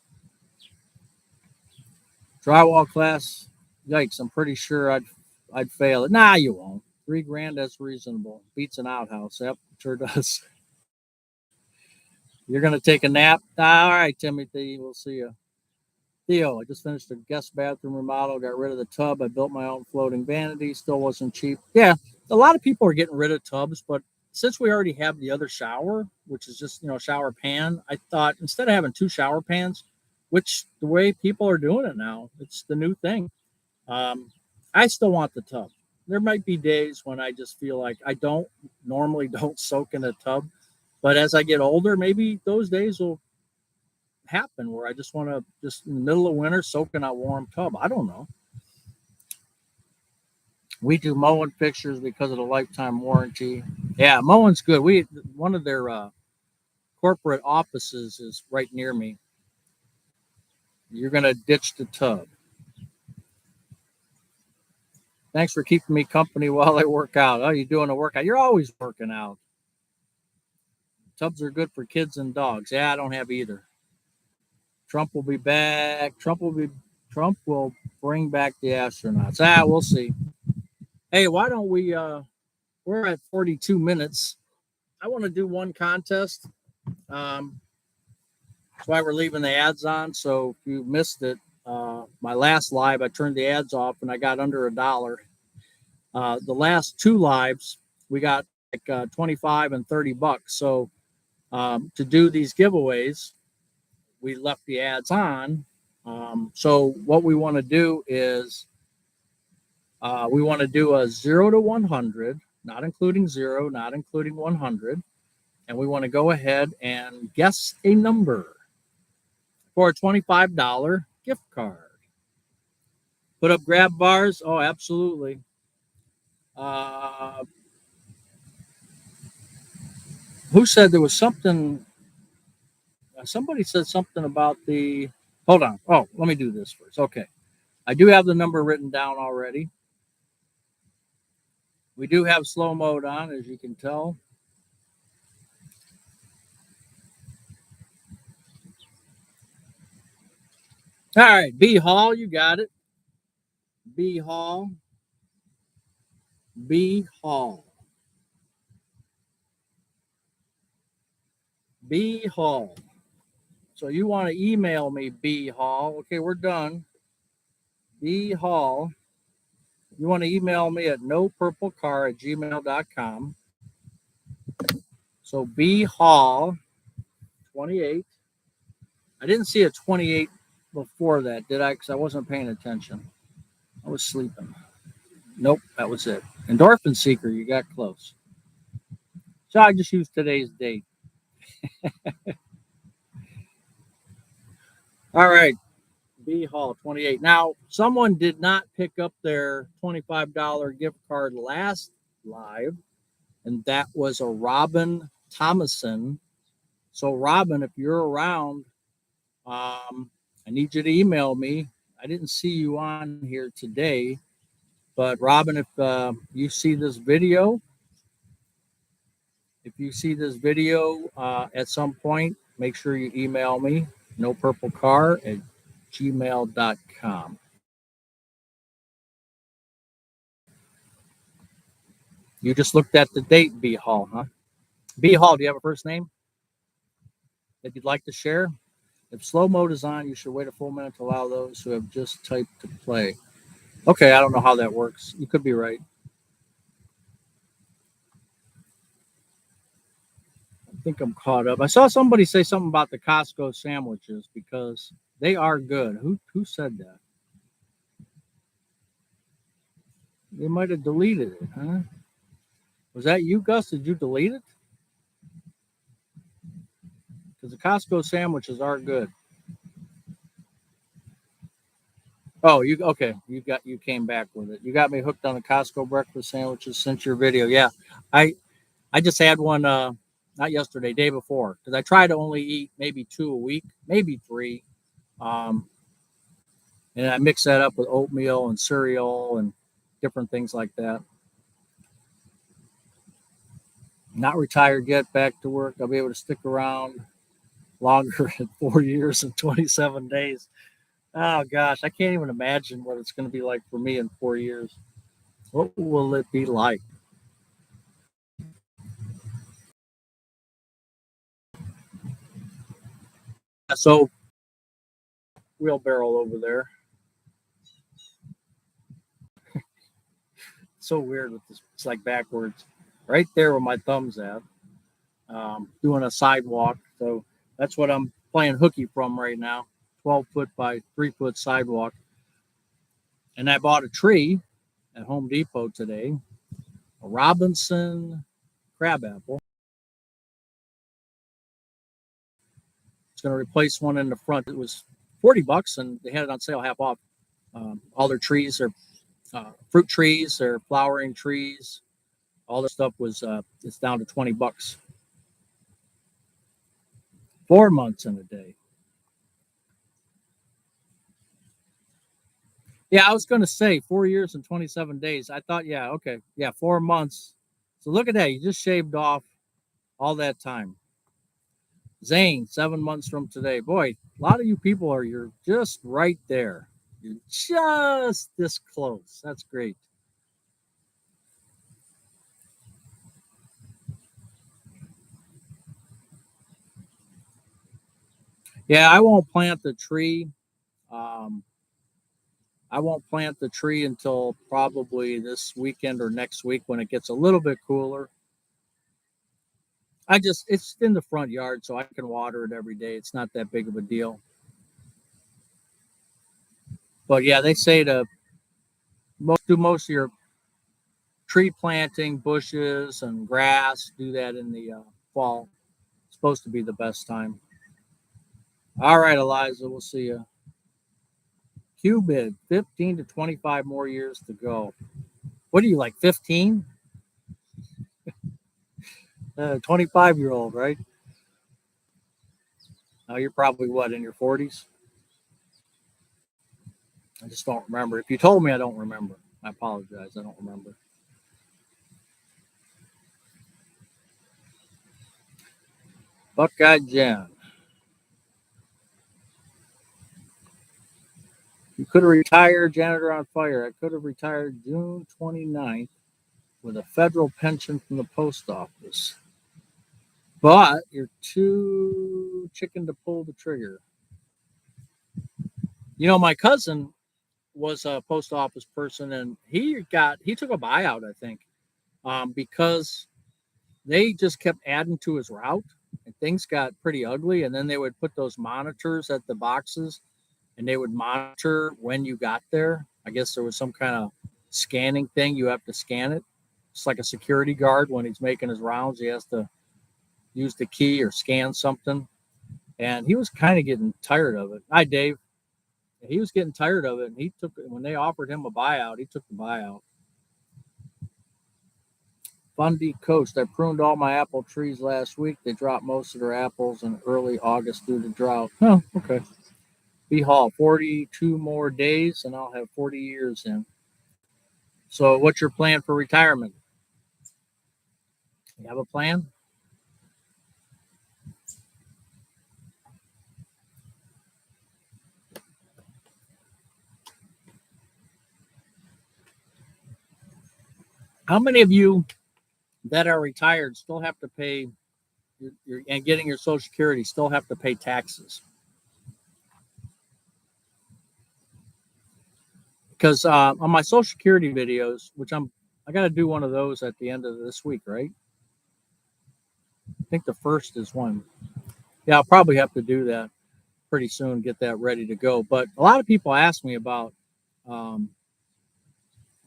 Drywall class, yikes! I'm pretty sure I'd fail it. Nah, you won't. $3,000, that's reasonable. Beats an outhouse. Yep, sure does. You're gonna take a nap? All right, Timothy. We'll see you. Theo, I just finished a guest bathroom remodel, got rid of the tub. I built my own floating vanity, still wasn't cheap. Yeah, a lot of people are getting rid of tubs, but since we already have the other shower, which is just, shower pan, I thought instead of having two shower pans, which the way people are doing it now, it's the new thing. I still want the tub. There might be days when I just feel like I don't soak in a tub, but as I get older, maybe those days will happen where I just want to just in the middle of winter soak in a warm tub. I don't know. We do mowing fixtures because of the lifetime warranty. Yeah, mowing's good. One of their corporate offices is right near me. You're gonna ditch the tub. Thanks for keeping me company while I work out. Oh, you doing a workout? You're always working out. Tubs are good for kids and dogs. Yeah, I don't have either. Trump will be back. Trump will bring back the astronauts. We'll see. Hey, why don't we we're at 42 minutes. I want to do one contest. That's why we're leaving the ads on. So if you missed it, my last live, I turned the ads off and I got under $1. The last two lives, we got like 25 and $30. So to do these giveaways, we left the ads on. So what we want to do is we want to do a 0 to 100, not including 0, not including 100. And we want to go ahead and guess a number for a $25 gift card. Put up grab bars. Oh, absolutely. Who said there was something? Somebody said something about the. Hold on. Oh, let me do this first. Okay. I do have the number written down already. We do have slow mode on, as you can tell. All right. B Hall, you got it. B Hall. B Hall. B Hall. So you want to email me, B Hall. Okay, we're done. B Hall. You want to email me at nopurplecar@gmail.com. So B Hall 28. I didn't see a 28 before that, did I? Because I wasn't paying attention. I was sleeping. Nope, that was it. Endorphin Seeker, you got close. So I just used today's date. All right, B Hall 28. Now, someone did not pick up their $25 gift card last live, and that was a Robin Thomason. So, Robin, if you're around, I need you to email me. I didn't see you on here today, but Robin, if you see this video, If you see this video at some point, make sure you email me, nopurplecar@gmail.com. You just looked at the date, B Hall, huh? B Hall, do you have a first name that you'd like to share? If slow mode is on, you should wait a full minute to allow those who have just typed to play. Okay, I don't know how that works. You could be right. I think I'm caught up. I saw somebody say something about the Costco sandwiches because they are good. Who said that? They might have deleted it, huh? Was that you, Gus? Did you delete it? Because the Costco sandwiches are good. Oh, you okay? You came back with it. You got me hooked on the Costco breakfast sandwiches since your video. Yeah, I I just had one not yesterday, day before, because I try to only eat maybe 2 a week, maybe three. Um, and I mix that up with oatmeal and cereal and different things like that. Not retired yet, back to work. I'll be able to stick around longer in 4 years and 27 days. Oh gosh, I can't even imagine what it's going to be like for me in 4 years. What will it be like? So, wheelbarrow over there. So weird with this. It's like backwards. Right there where my thumb's at. Doing a sidewalk. So that's what I'm playing hooky from right now. 12 foot by 3 foot sidewalk. And I bought a tree at Home Depot today, a Robinson crabapple. It's going to replace one in the front. It was $40 and they had it on sale half off. All their trees are fruit trees, they're flowering trees. All the stuff was it's down to $20. 4 months in a day. Yeah, I was going to say 4 years and 27 days. I thought, yeah, okay, yeah, 4 months. So look at that. You just shaved off all that time. Zane, 7 months from today. Boy, a lot of you people you're just right there. You're just this close. That's great. Yeah, I won't plant the tree. Um, I won't plant the tree until probably this weekend or next week when it gets a little bit cooler. It's in the front yard, so I can water it every day. It's not that big of a deal. But yeah, they say to do most of your tree planting, bushes and grass, do that in the fall. It's supposed to be the best time. All right, Eliza, we'll see you. Qbid, 15 to 25 more years to go. What are you, like 15? 25-year-old, right? Now you're probably what, in your 40s? I just don't remember. If you told me, I don't remember. I apologize. I don't remember. Buckeye Jen. You could have retired janitor on fire. I could have retired June 29th with a federal pension from the post office. But you're too chicken to pull the trigger. You know, my cousin was a post office person and he took a buyout, I think, because they just kept adding to his route and things got pretty ugly. And then they would put those monitors at the boxes and they would monitor when you got there. I guess there was some kind of scanning thing. You have to scan it. It's like a security guard when he's making his rounds. He has to use the key or scan something. And he was kind of getting tired of it. Hi, Dave. He was getting tired of it. And he took when they offered him a buyout, he took the buyout. Fundy Coast. I pruned all my apple trees last week. They dropped most of their apples in early August due to drought. Oh, okay. B Hall, 42 more days and I'll have 40 years in. So, what's your plan for retirement? You have a plan? How many of you that are retired still have to pay and getting your Social Security still have to pay taxes? Because on my Social Security videos, which I got to do one of those at the end of this week, right? I think the first is one. Yeah, I'll probably have to do that pretty soon, get that ready to go. But a lot of people ask me about um,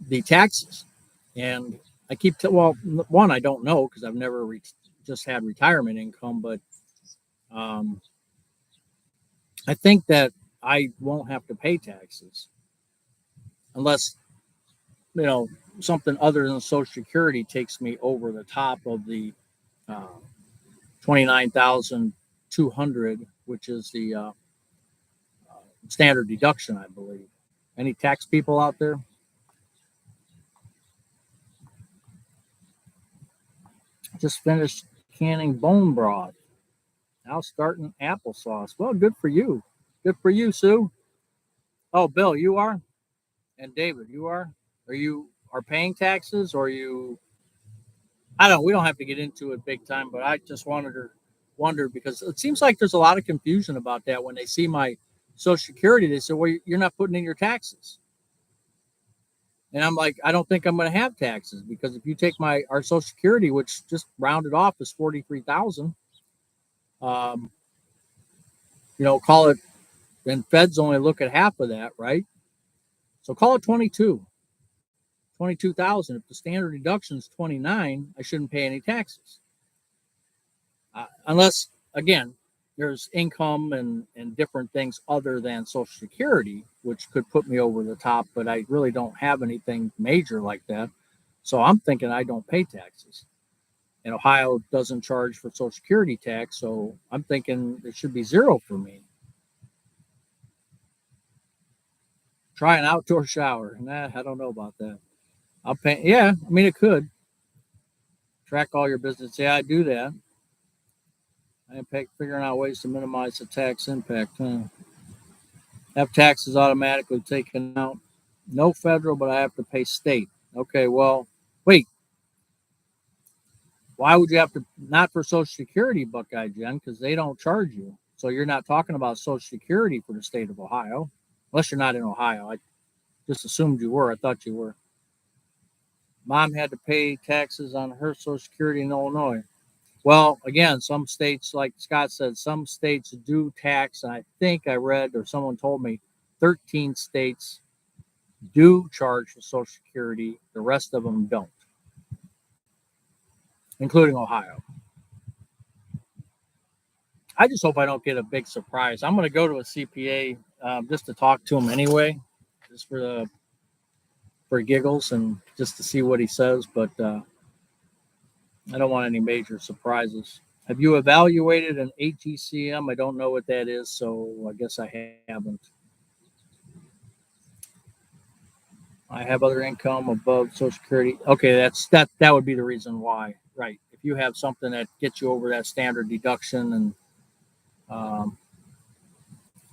the taxes, and I keep well, one I don't know because I've never just had retirement income, but um, I think that I won't have to pay taxes unless you know something other than Social Security takes me over the top of the uh, 29,200, which is the standard deduction, I believe. Any tax people out there? Just finished canning bone broth. Now starting applesauce. Well, good for you. Good for you, Sue. Oh, Bill, you are, and David, you are. Are you are paying taxes, or you? I don't. We don't have to get into it big time, but I just wanted to wonder because it seems like there's a lot of confusion about that when they see my Social Security. They say, "Well, you're not putting in your taxes," and I'm like, "I don't think I'm going to have taxes because if you take our Social Security, which just rounded off is 43,000, um, call it. Then feds only look at half of that, right? So call it 22,000. If the standard deduction is 29, I shouldn't pay any taxes. Unless, again, there's income and different things other than Social Security, which could put me over the top, but I really don't have anything major like that. So I'm thinking I don't pay taxes. And Ohio doesn't charge for Social Security tax, so I'm thinking it should be zero for me. Try an outdoor shower. Nah, I don't know about that. I'll pay. Yeah, I mean, it could track all your business. Yeah, I do that. I am figuring out ways to minimize the tax impact. Huh? Have taxes automatically taken out. No federal, but I have to pay state. Okay, well, wait. Why would you have to? Not for Social Security, Buckeye Jen, because they don't charge you. So you're not talking about Social Security for the state of Ohio, unless you're not in Ohio. I just assumed you were. I thought you were. Mom had to pay taxes on her Social Security in Illinois. Well, again, some states, like Scott said, some states do tax. And I think I read or someone told me 13 states do charge for Social Security. The rest of them don't, including Ohio. I just hope I don't get a big surprise. I'm going to go to a CPA just to talk to him anyway, just for giggles and just to see what he says. But I don't want any major surprises. Have you evaluated an HECM? I don't know what that is, so I guess I haven't. I have other income above Social Security. Okay, that would be the reason why, right? If you have something that gets you over that standard deduction, and um,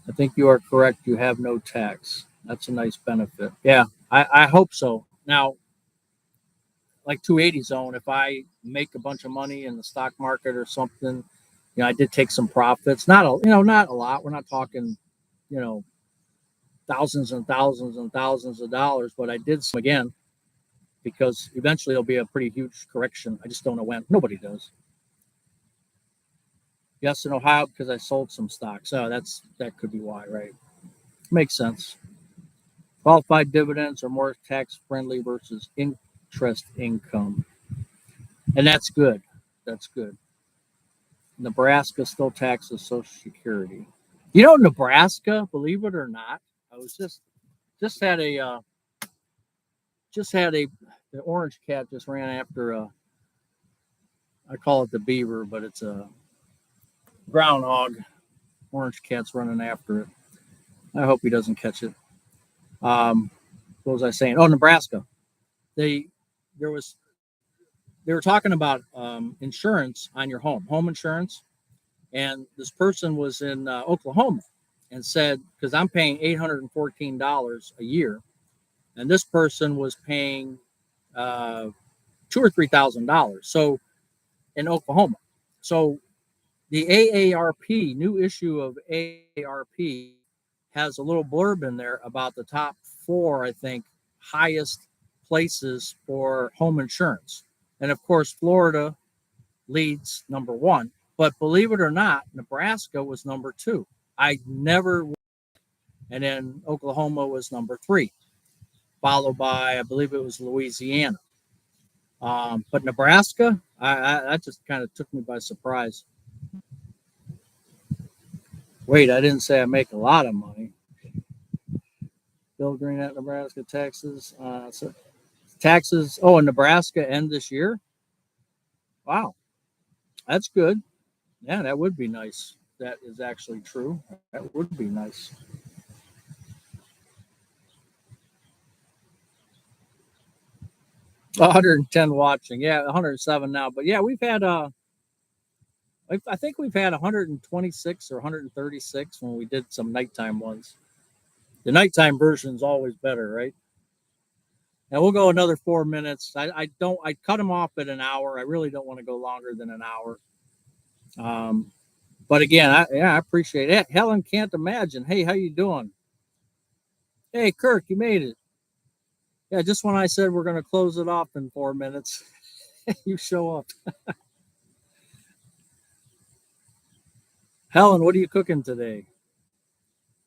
I think you are correct, you have no tax. That's a nice benefit. Yeah, I hope so. Now, like 280 zone, if I make a bunch of money in the stock market or something, I did take some profits. Not a lot. We're not talking, you know, thousands and thousands and thousands of dollars, but I did some again because eventually there'll be a pretty huge correction. I just don't know when. Nobody does. Yes, in Ohio because I sold some stocks. So that could be why, right? Makes sense. Qualified dividends are more tax friendly versus interest income, and that's good. That's good. Nebraska still taxes Social Security. Nebraska, believe it or not, I was just had a just had a the orange cat just ran after a I call it the beaver, but it's a groundhog. Orange cat's running after it. I hope he doesn't catch it. What was I saying? Oh, Nebraska. They there was they were talking about insurance on your home insurance, and this person was in Oklahoma and said because I'm paying $814 a year, and this person was paying $2,000 or $3,000. So in Oklahoma, so the AARP new issue of AARP has a little blurb in there about the top 4, I think, highest places for home insurance, and of course, Florida leads number 1. But believe it or not, Nebraska was number 2. I never, and then Oklahoma was number 3, followed by, I believe it was Louisiana. But Nebraska, that just kind of took me by surprise. Wait, I didn't say I make a lot of money. Bill Green at Nebraska taxes. Taxes. Oh, in Nebraska end this year. Wow, that's good. Yeah, that would be nice. That is actually true. That would be nice. $110 watching. Yeah, 107 now. But yeah, we've had I think we've had 126 or 136 when we did some nighttime ones. The nighttime version is always better, right? And we'll go another 4 minutes. I cut them off at an hour. I really don't want to go longer than an hour. But again, I appreciate it. Helen can't imagine. Hey, how you doing? Hey, Kirk, you made it. Yeah, just when I said we're going to close it off in 4 minutes, you show up. Helen, what are you cooking today?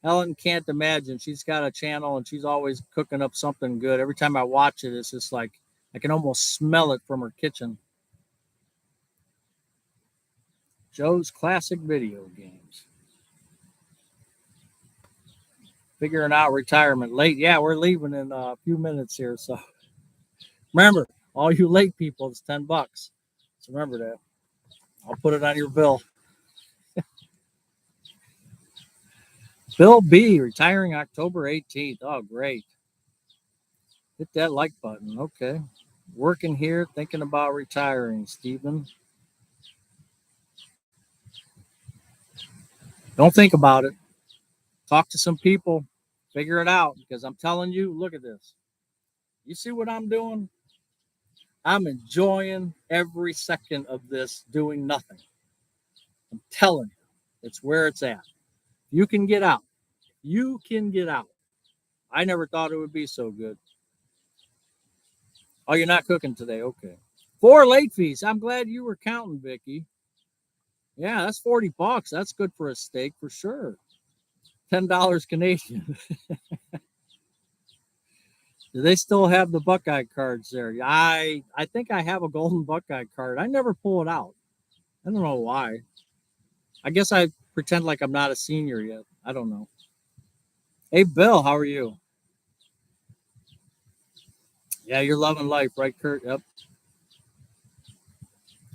Helen can't imagine. She's got a channel and she's always cooking up something good. Every time I watch it, it's just like I can almost smell it from her kitchen. Joe's classic video games. Figuring out retirement late. Yeah, we're leaving in a few minutes here. So remember, all you late people, it's $10. So remember that. I'll put it on your bill. Bill B, retiring October 18th. Oh, great. Hit that like button. Okay. Working here, thinking about retiring, Stephen. Don't think about it. Talk to some people. Figure it out because I'm telling you, look at this. You see what I'm doing? I'm enjoying every second of this doing nothing. I'm telling you, it's where it's at. You can get out. You can get out. I never thought it would be so good. Oh, you're not cooking today. Okay. 4 late fees. I'm glad you were counting, Vicky. Yeah, that's $40. That's good for a steak for sure. $10 Canadian. Do they still have the Buckeye cards there? I think I have a golden Buckeye card. I never pull it out. I don't know why. I guess I pretend like I'm not a senior yet. I don't know. Hey, Bill, how are you? Yeah, you're loving life, right, Kurt? Yep.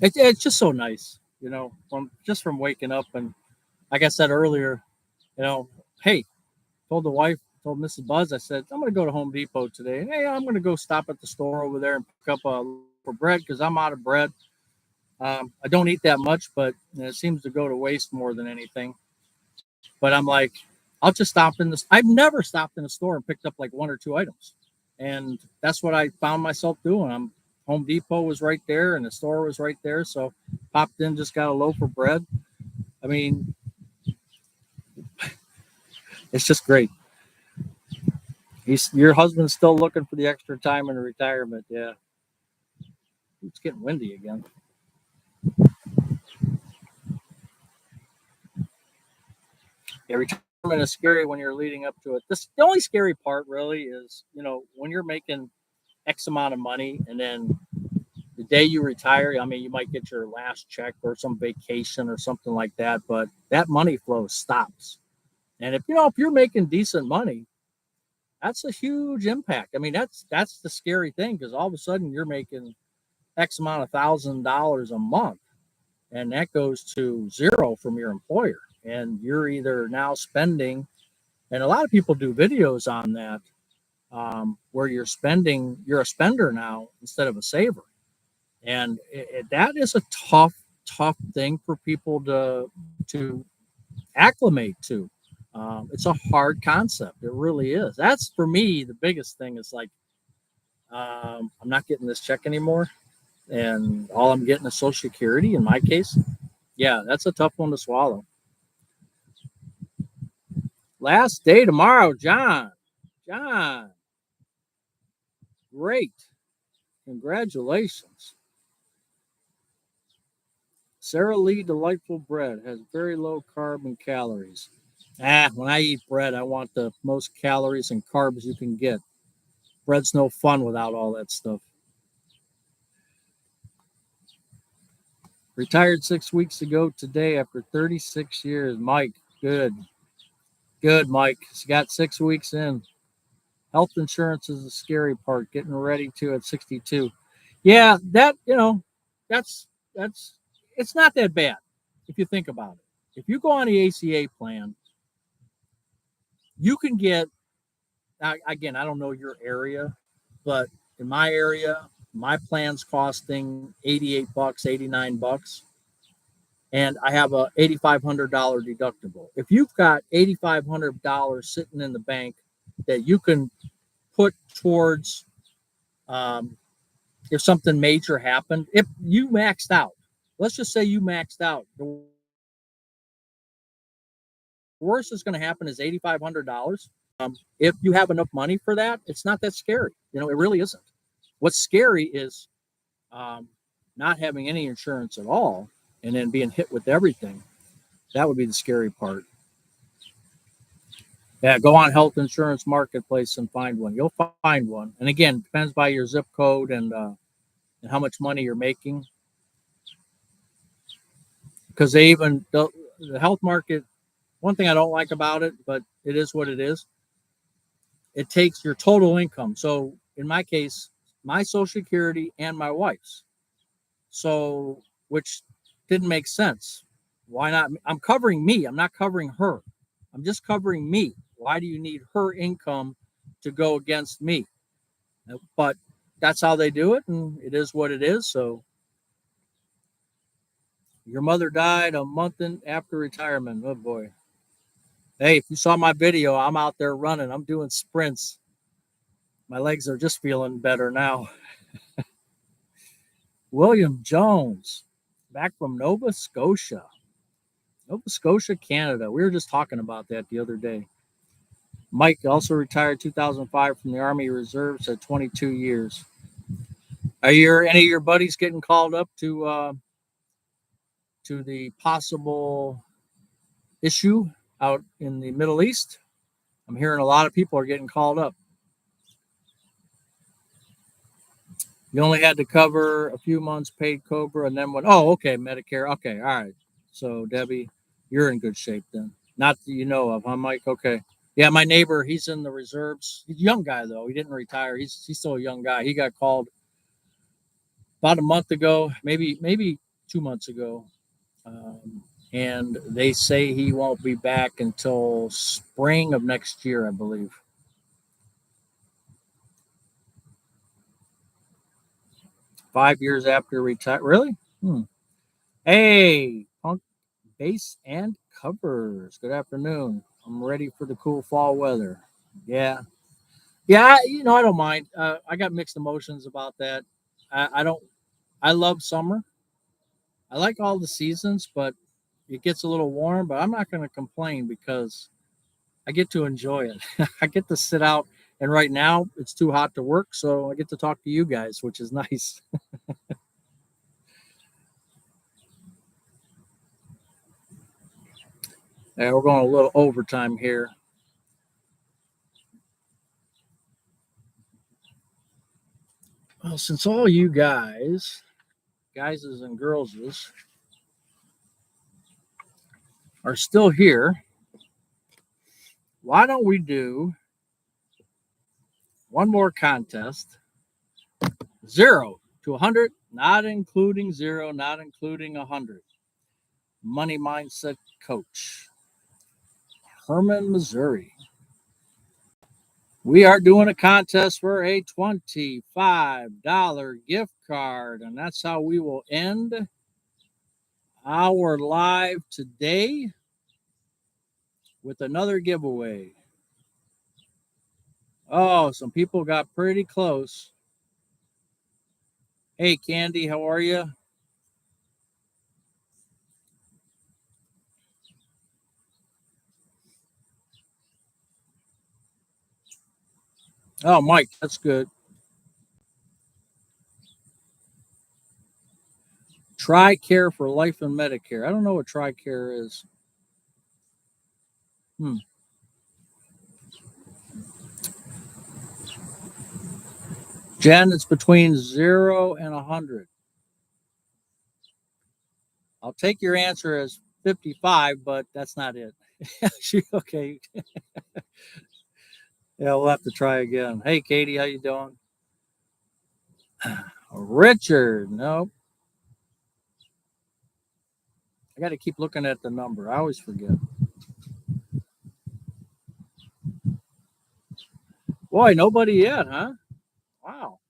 It's just so nice, from waking up and like I said earlier, hey, told the wife, told Mrs. Buzz, I said, I'm going to go to Home Depot today. Hey, I'm going to go stop at the store over there and pick up a loaf of bread because I'm out of bread. I don't eat that much, but it seems to go to waste more than anything. But I'm like, I'll just stop in this. I've never stopped in a store and picked up like 1 or 2 items. And that's what I found myself doing. Home Depot was right there and the store was right there. So popped in, just got a loaf of bread. I mean, it's just great. Your husband's still looking for the extra time in retirement. Yeah. It's getting windy again. Yeah, retirement is scary when you're leading up to it. The only scary part really is, when you're making X amount of money and then the day you retire, I mean, you might get your last check or some vacation or something like that, but that money flow stops. And if you're making decent money, that's a huge impact. I mean, that's the scary thing because all of a sudden you're making X amount of $1,000 a month, and that goes to zero from your employer, and you're either now spending, and a lot of people do videos on that, where you're a spender now instead of a saver, and that is a tough thing for people to acclimate to. It's a hard concept. It really is. That's for me the biggest thing is like, I'm not getting this check anymore. and all I'm getting is Social Security in my case. Yeah, that's a tough one to swallow. Last day tomorrow, John. John, great. Congratulations. Sarah Lee Delightful Bread has very low carb and calories. When I eat bread, I want the most calories and carbs you can get. Bread's no fun without all that stuff. Retired 6 weeks ago today after 36 years. Mike, good. Good, Mike. He's got 6 weeks in. Health insurance is the scary part. Getting ready to at 62. Yeah, that's that's it's not that bad if you think about it. If you go on the ACA plan, you can get again, I don't know your area, but in my area, my plan's costing $88, $89, and I have a $8,500 deductible. If you've got $8,500 sitting in the bank that you can put towards if something major happened, if you maxed out, let's just say you maxed out, the worst that's going to happen is $8,500. If you have enough money for that, it's not that scary. It really isn't. What's scary is not having any insurance at all and then being hit with everything. That would be the scary part. Yeah, go on Health Insurance Marketplace and find one. You'll find one. And again, depends by your zip code and how much money you're making. Because the health market, one thing I don't like about it, but it is what it is. It takes your total income. So in my case, my Social Security and my wife's. So, which didn't make sense. Why not? I'm covering me. I'm not covering her. I'm just covering me. Why do you need her income to go against me? But that's how they do it, and it is what it is. So, your mother died a month after retirement. Oh boy. Hey, if you saw my video, I'm out there running. I'm doing sprints. My legs are just feeling better now. William Jones, back from Nova Scotia. Nova Scotia, Canada. We were just talking about that the other day. Mike also retired 2005 from the Army Reserves at 22 years. Are any of your buddies getting called up to the possible issue out in the Middle East? I'm hearing a lot of people are getting called up. You only had to cover a few months paid COBRA and then went, oh, okay, Medicare. Okay, all right. So, Debbie, you're in good shape then. Not that you know of, huh, Mike? Okay. Yeah, my neighbor, he's in the reserves. He's a young guy, though. He didn't retire. He's still a young guy. He got called about a month ago, maybe 2 months ago. And they say he won't be back until spring of next year, I believe. Five years after retire. Really? Hey, Punk Base and Covers. Good afternoon. I'm ready for the cool fall weather. Yeah. Yeah, I don't mind. I got mixed emotions about that. I don't. I love summer. I like all the seasons, but it gets a little warm. But I'm not going to complain because I get to enjoy it. I get to sit out, and right now it's too hot to work, so I get to talk to you guys, which is nice. Yeah, we're going a little overtime here. Well, since all you guyses and girlses, are still here, why don't we do one more contest? 0 to 100, not including 0, not including 100. Money Mindset Coach, Herman, Missouri. We are doing a contest for a $25 gift card, and that's how we will end our live today with another giveaway. Oh, some people got pretty close. Hey, Candy, how are you? Oh, Mike, that's good. TRICARE for life and Medicare. I don't know what TRICARE is. Hmm. Jen, it's between 0 and 100. I'll take your answer as 55, but that's not it. Okay. Yeah, we'll have to try again. Hey, Katie, how you doing? Richard, no, I got to keep looking at the number. I always forget. Boy, nobody yet, huh? Wow.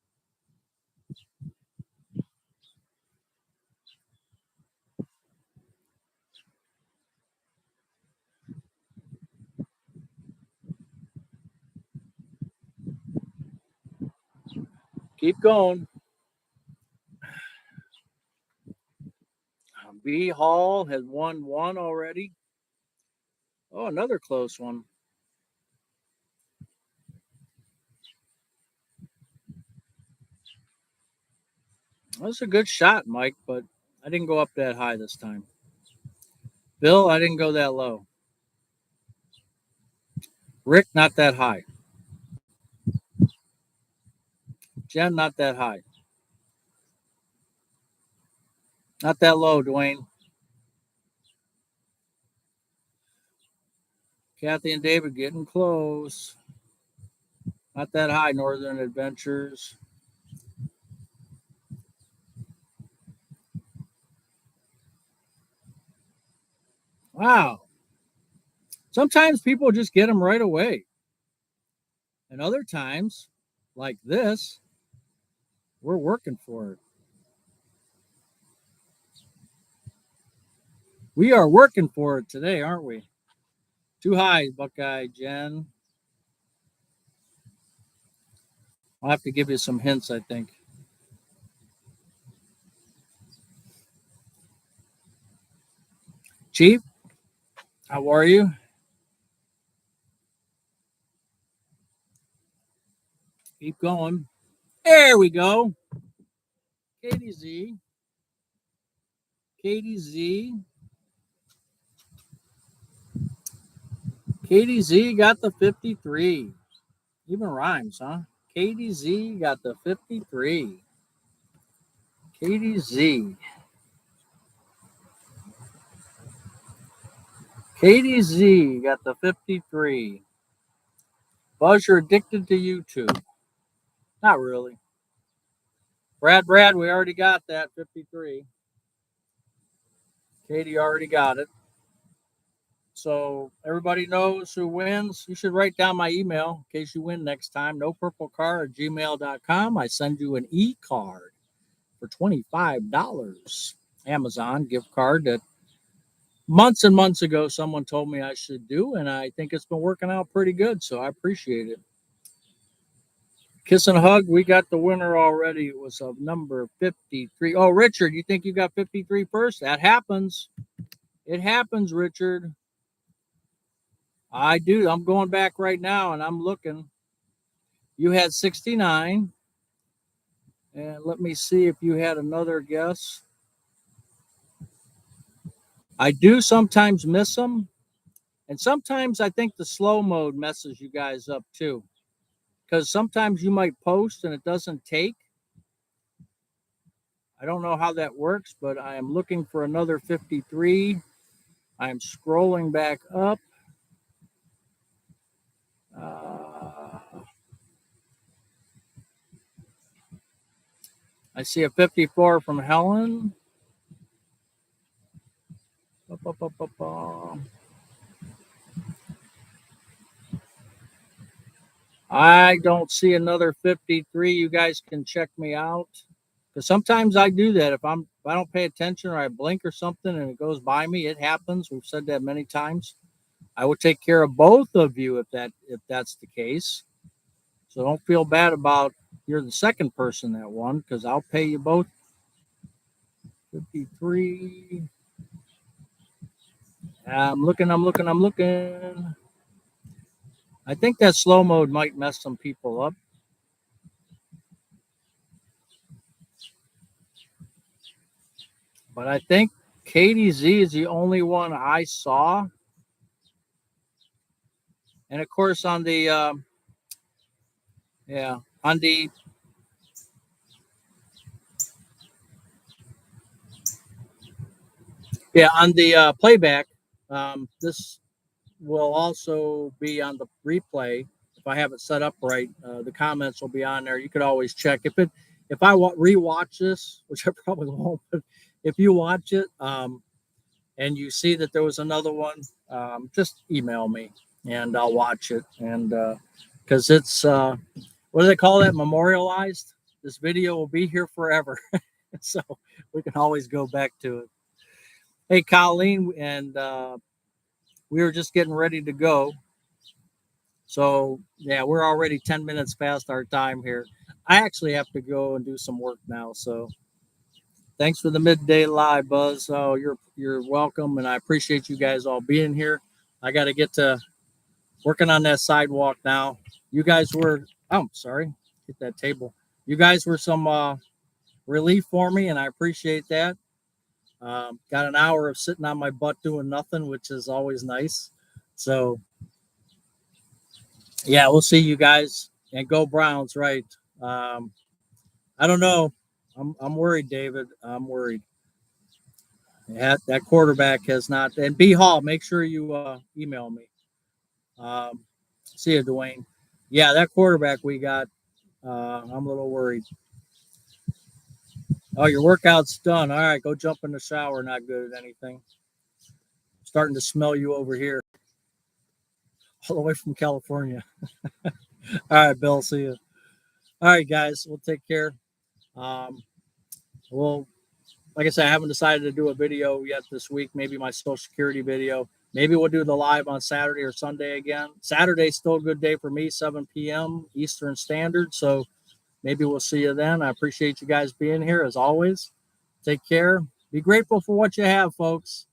Keep going. B Hall has won one already. Oh, another close one. That's a good shot, Mike, but I didn't go up that high this time. Bill, I didn't go that low. Rick, not that high. Jen, not that high. Not that low, Dwayne. Kathy and David getting close. Not that high, Northern Adventures. Wow. Sometimes people just get them right away. And other times, like this, we're working for it. We are working for it today, aren't we? Too high, Buckeye, Jen. I'll have to give you some hints, I think. Chief, how are you? Keep going. There we go. Katie Z. Katie Z. Katie Z got the 53. Even rhymes, huh? Katie Z got the 53. Katie Z. Katie Z got the 53. Buzz, you're addicted to YouTube. Not really. Brad, we already got that 53. Katie already got it. So everybody knows who wins. You should write down my email in case you win next time. NoPurpleCar@gmail.com. I send you an e-card for $25. Amazon gift card that months and months ago someone told me I should do, and I think it's been working out pretty good. So I appreciate it. Kiss and hug. We got the winner already. It was of number 53. Oh, Richard, you think you got 53 first? That happens. It happens, Richard. I do. I'm going back right now and I'm looking. You had 69. And let me see if you had another guess. I do sometimes miss them. And sometimes I think the slow mode messes you guys up too. Because sometimes you might post and it doesn't take. I don't know how that works, but I am looking for another 53. I'm scrolling back up. Uh, I see a 54 from Helen. Ba, ba, ba, ba, ba. I don't see another 53. You guys can check me out. Because sometimes I do that. If I don't pay attention or I blink or something and it goes by me, it happens. We've said that many times. I will take care of both of you if that's the case. So don't feel bad about you're the second person that won because I'll pay you both 53. I'm looking. I think that slow mode might mess some people up. But I think KDZ is the only one I saw. And of course, on the yeah, on the playback, this will also be on the replay. If I have it set up right, the comments will be on there. You could always check if I rewatch this, which I probably won't. But if you watch it and you see that there was another one, just email me and I'll watch it. And because it's what do they call that? Memorialized. This video will be here forever, so we can always go back to it. Hey, Colleen, and we were just getting ready to go. So, yeah, we're already 10 minutes past our time here. I actually have to go and do some work now. So, thanks for the midday live, Buzz. Oh, you're welcome, and I appreciate you guys all being here. I got to get to working on that sidewalk now. You guys were, oh, sorry, hit that table. You guys were some relief for me, and I appreciate that. Got an hour of sitting on my butt doing nothing, which is always nice. So, yeah, we'll see you guys and go Browns, right? I don't know. I'm worried, David. I'm worried. That quarterback has not. And B Hall, make sure you email me. See you, Dwayne. Yeah, that quarterback we got. I'm a little worried. Oh, your workout's done. All right, go jump in the shower. Not good at anything. Starting to smell you over here, all the way from California. All right, Bill. See you. All right, guys. We'll take care. Um, we'll, like I said, I haven't decided to do a video yet this week. Maybe my Social Security video. Maybe we'll do the live on Saturday or Sunday again. Saturday's still a good day for me, 7 p.m. Eastern Standard. So maybe we'll see you then. I appreciate you guys being here as always. Take care. Be grateful for what you have, folks.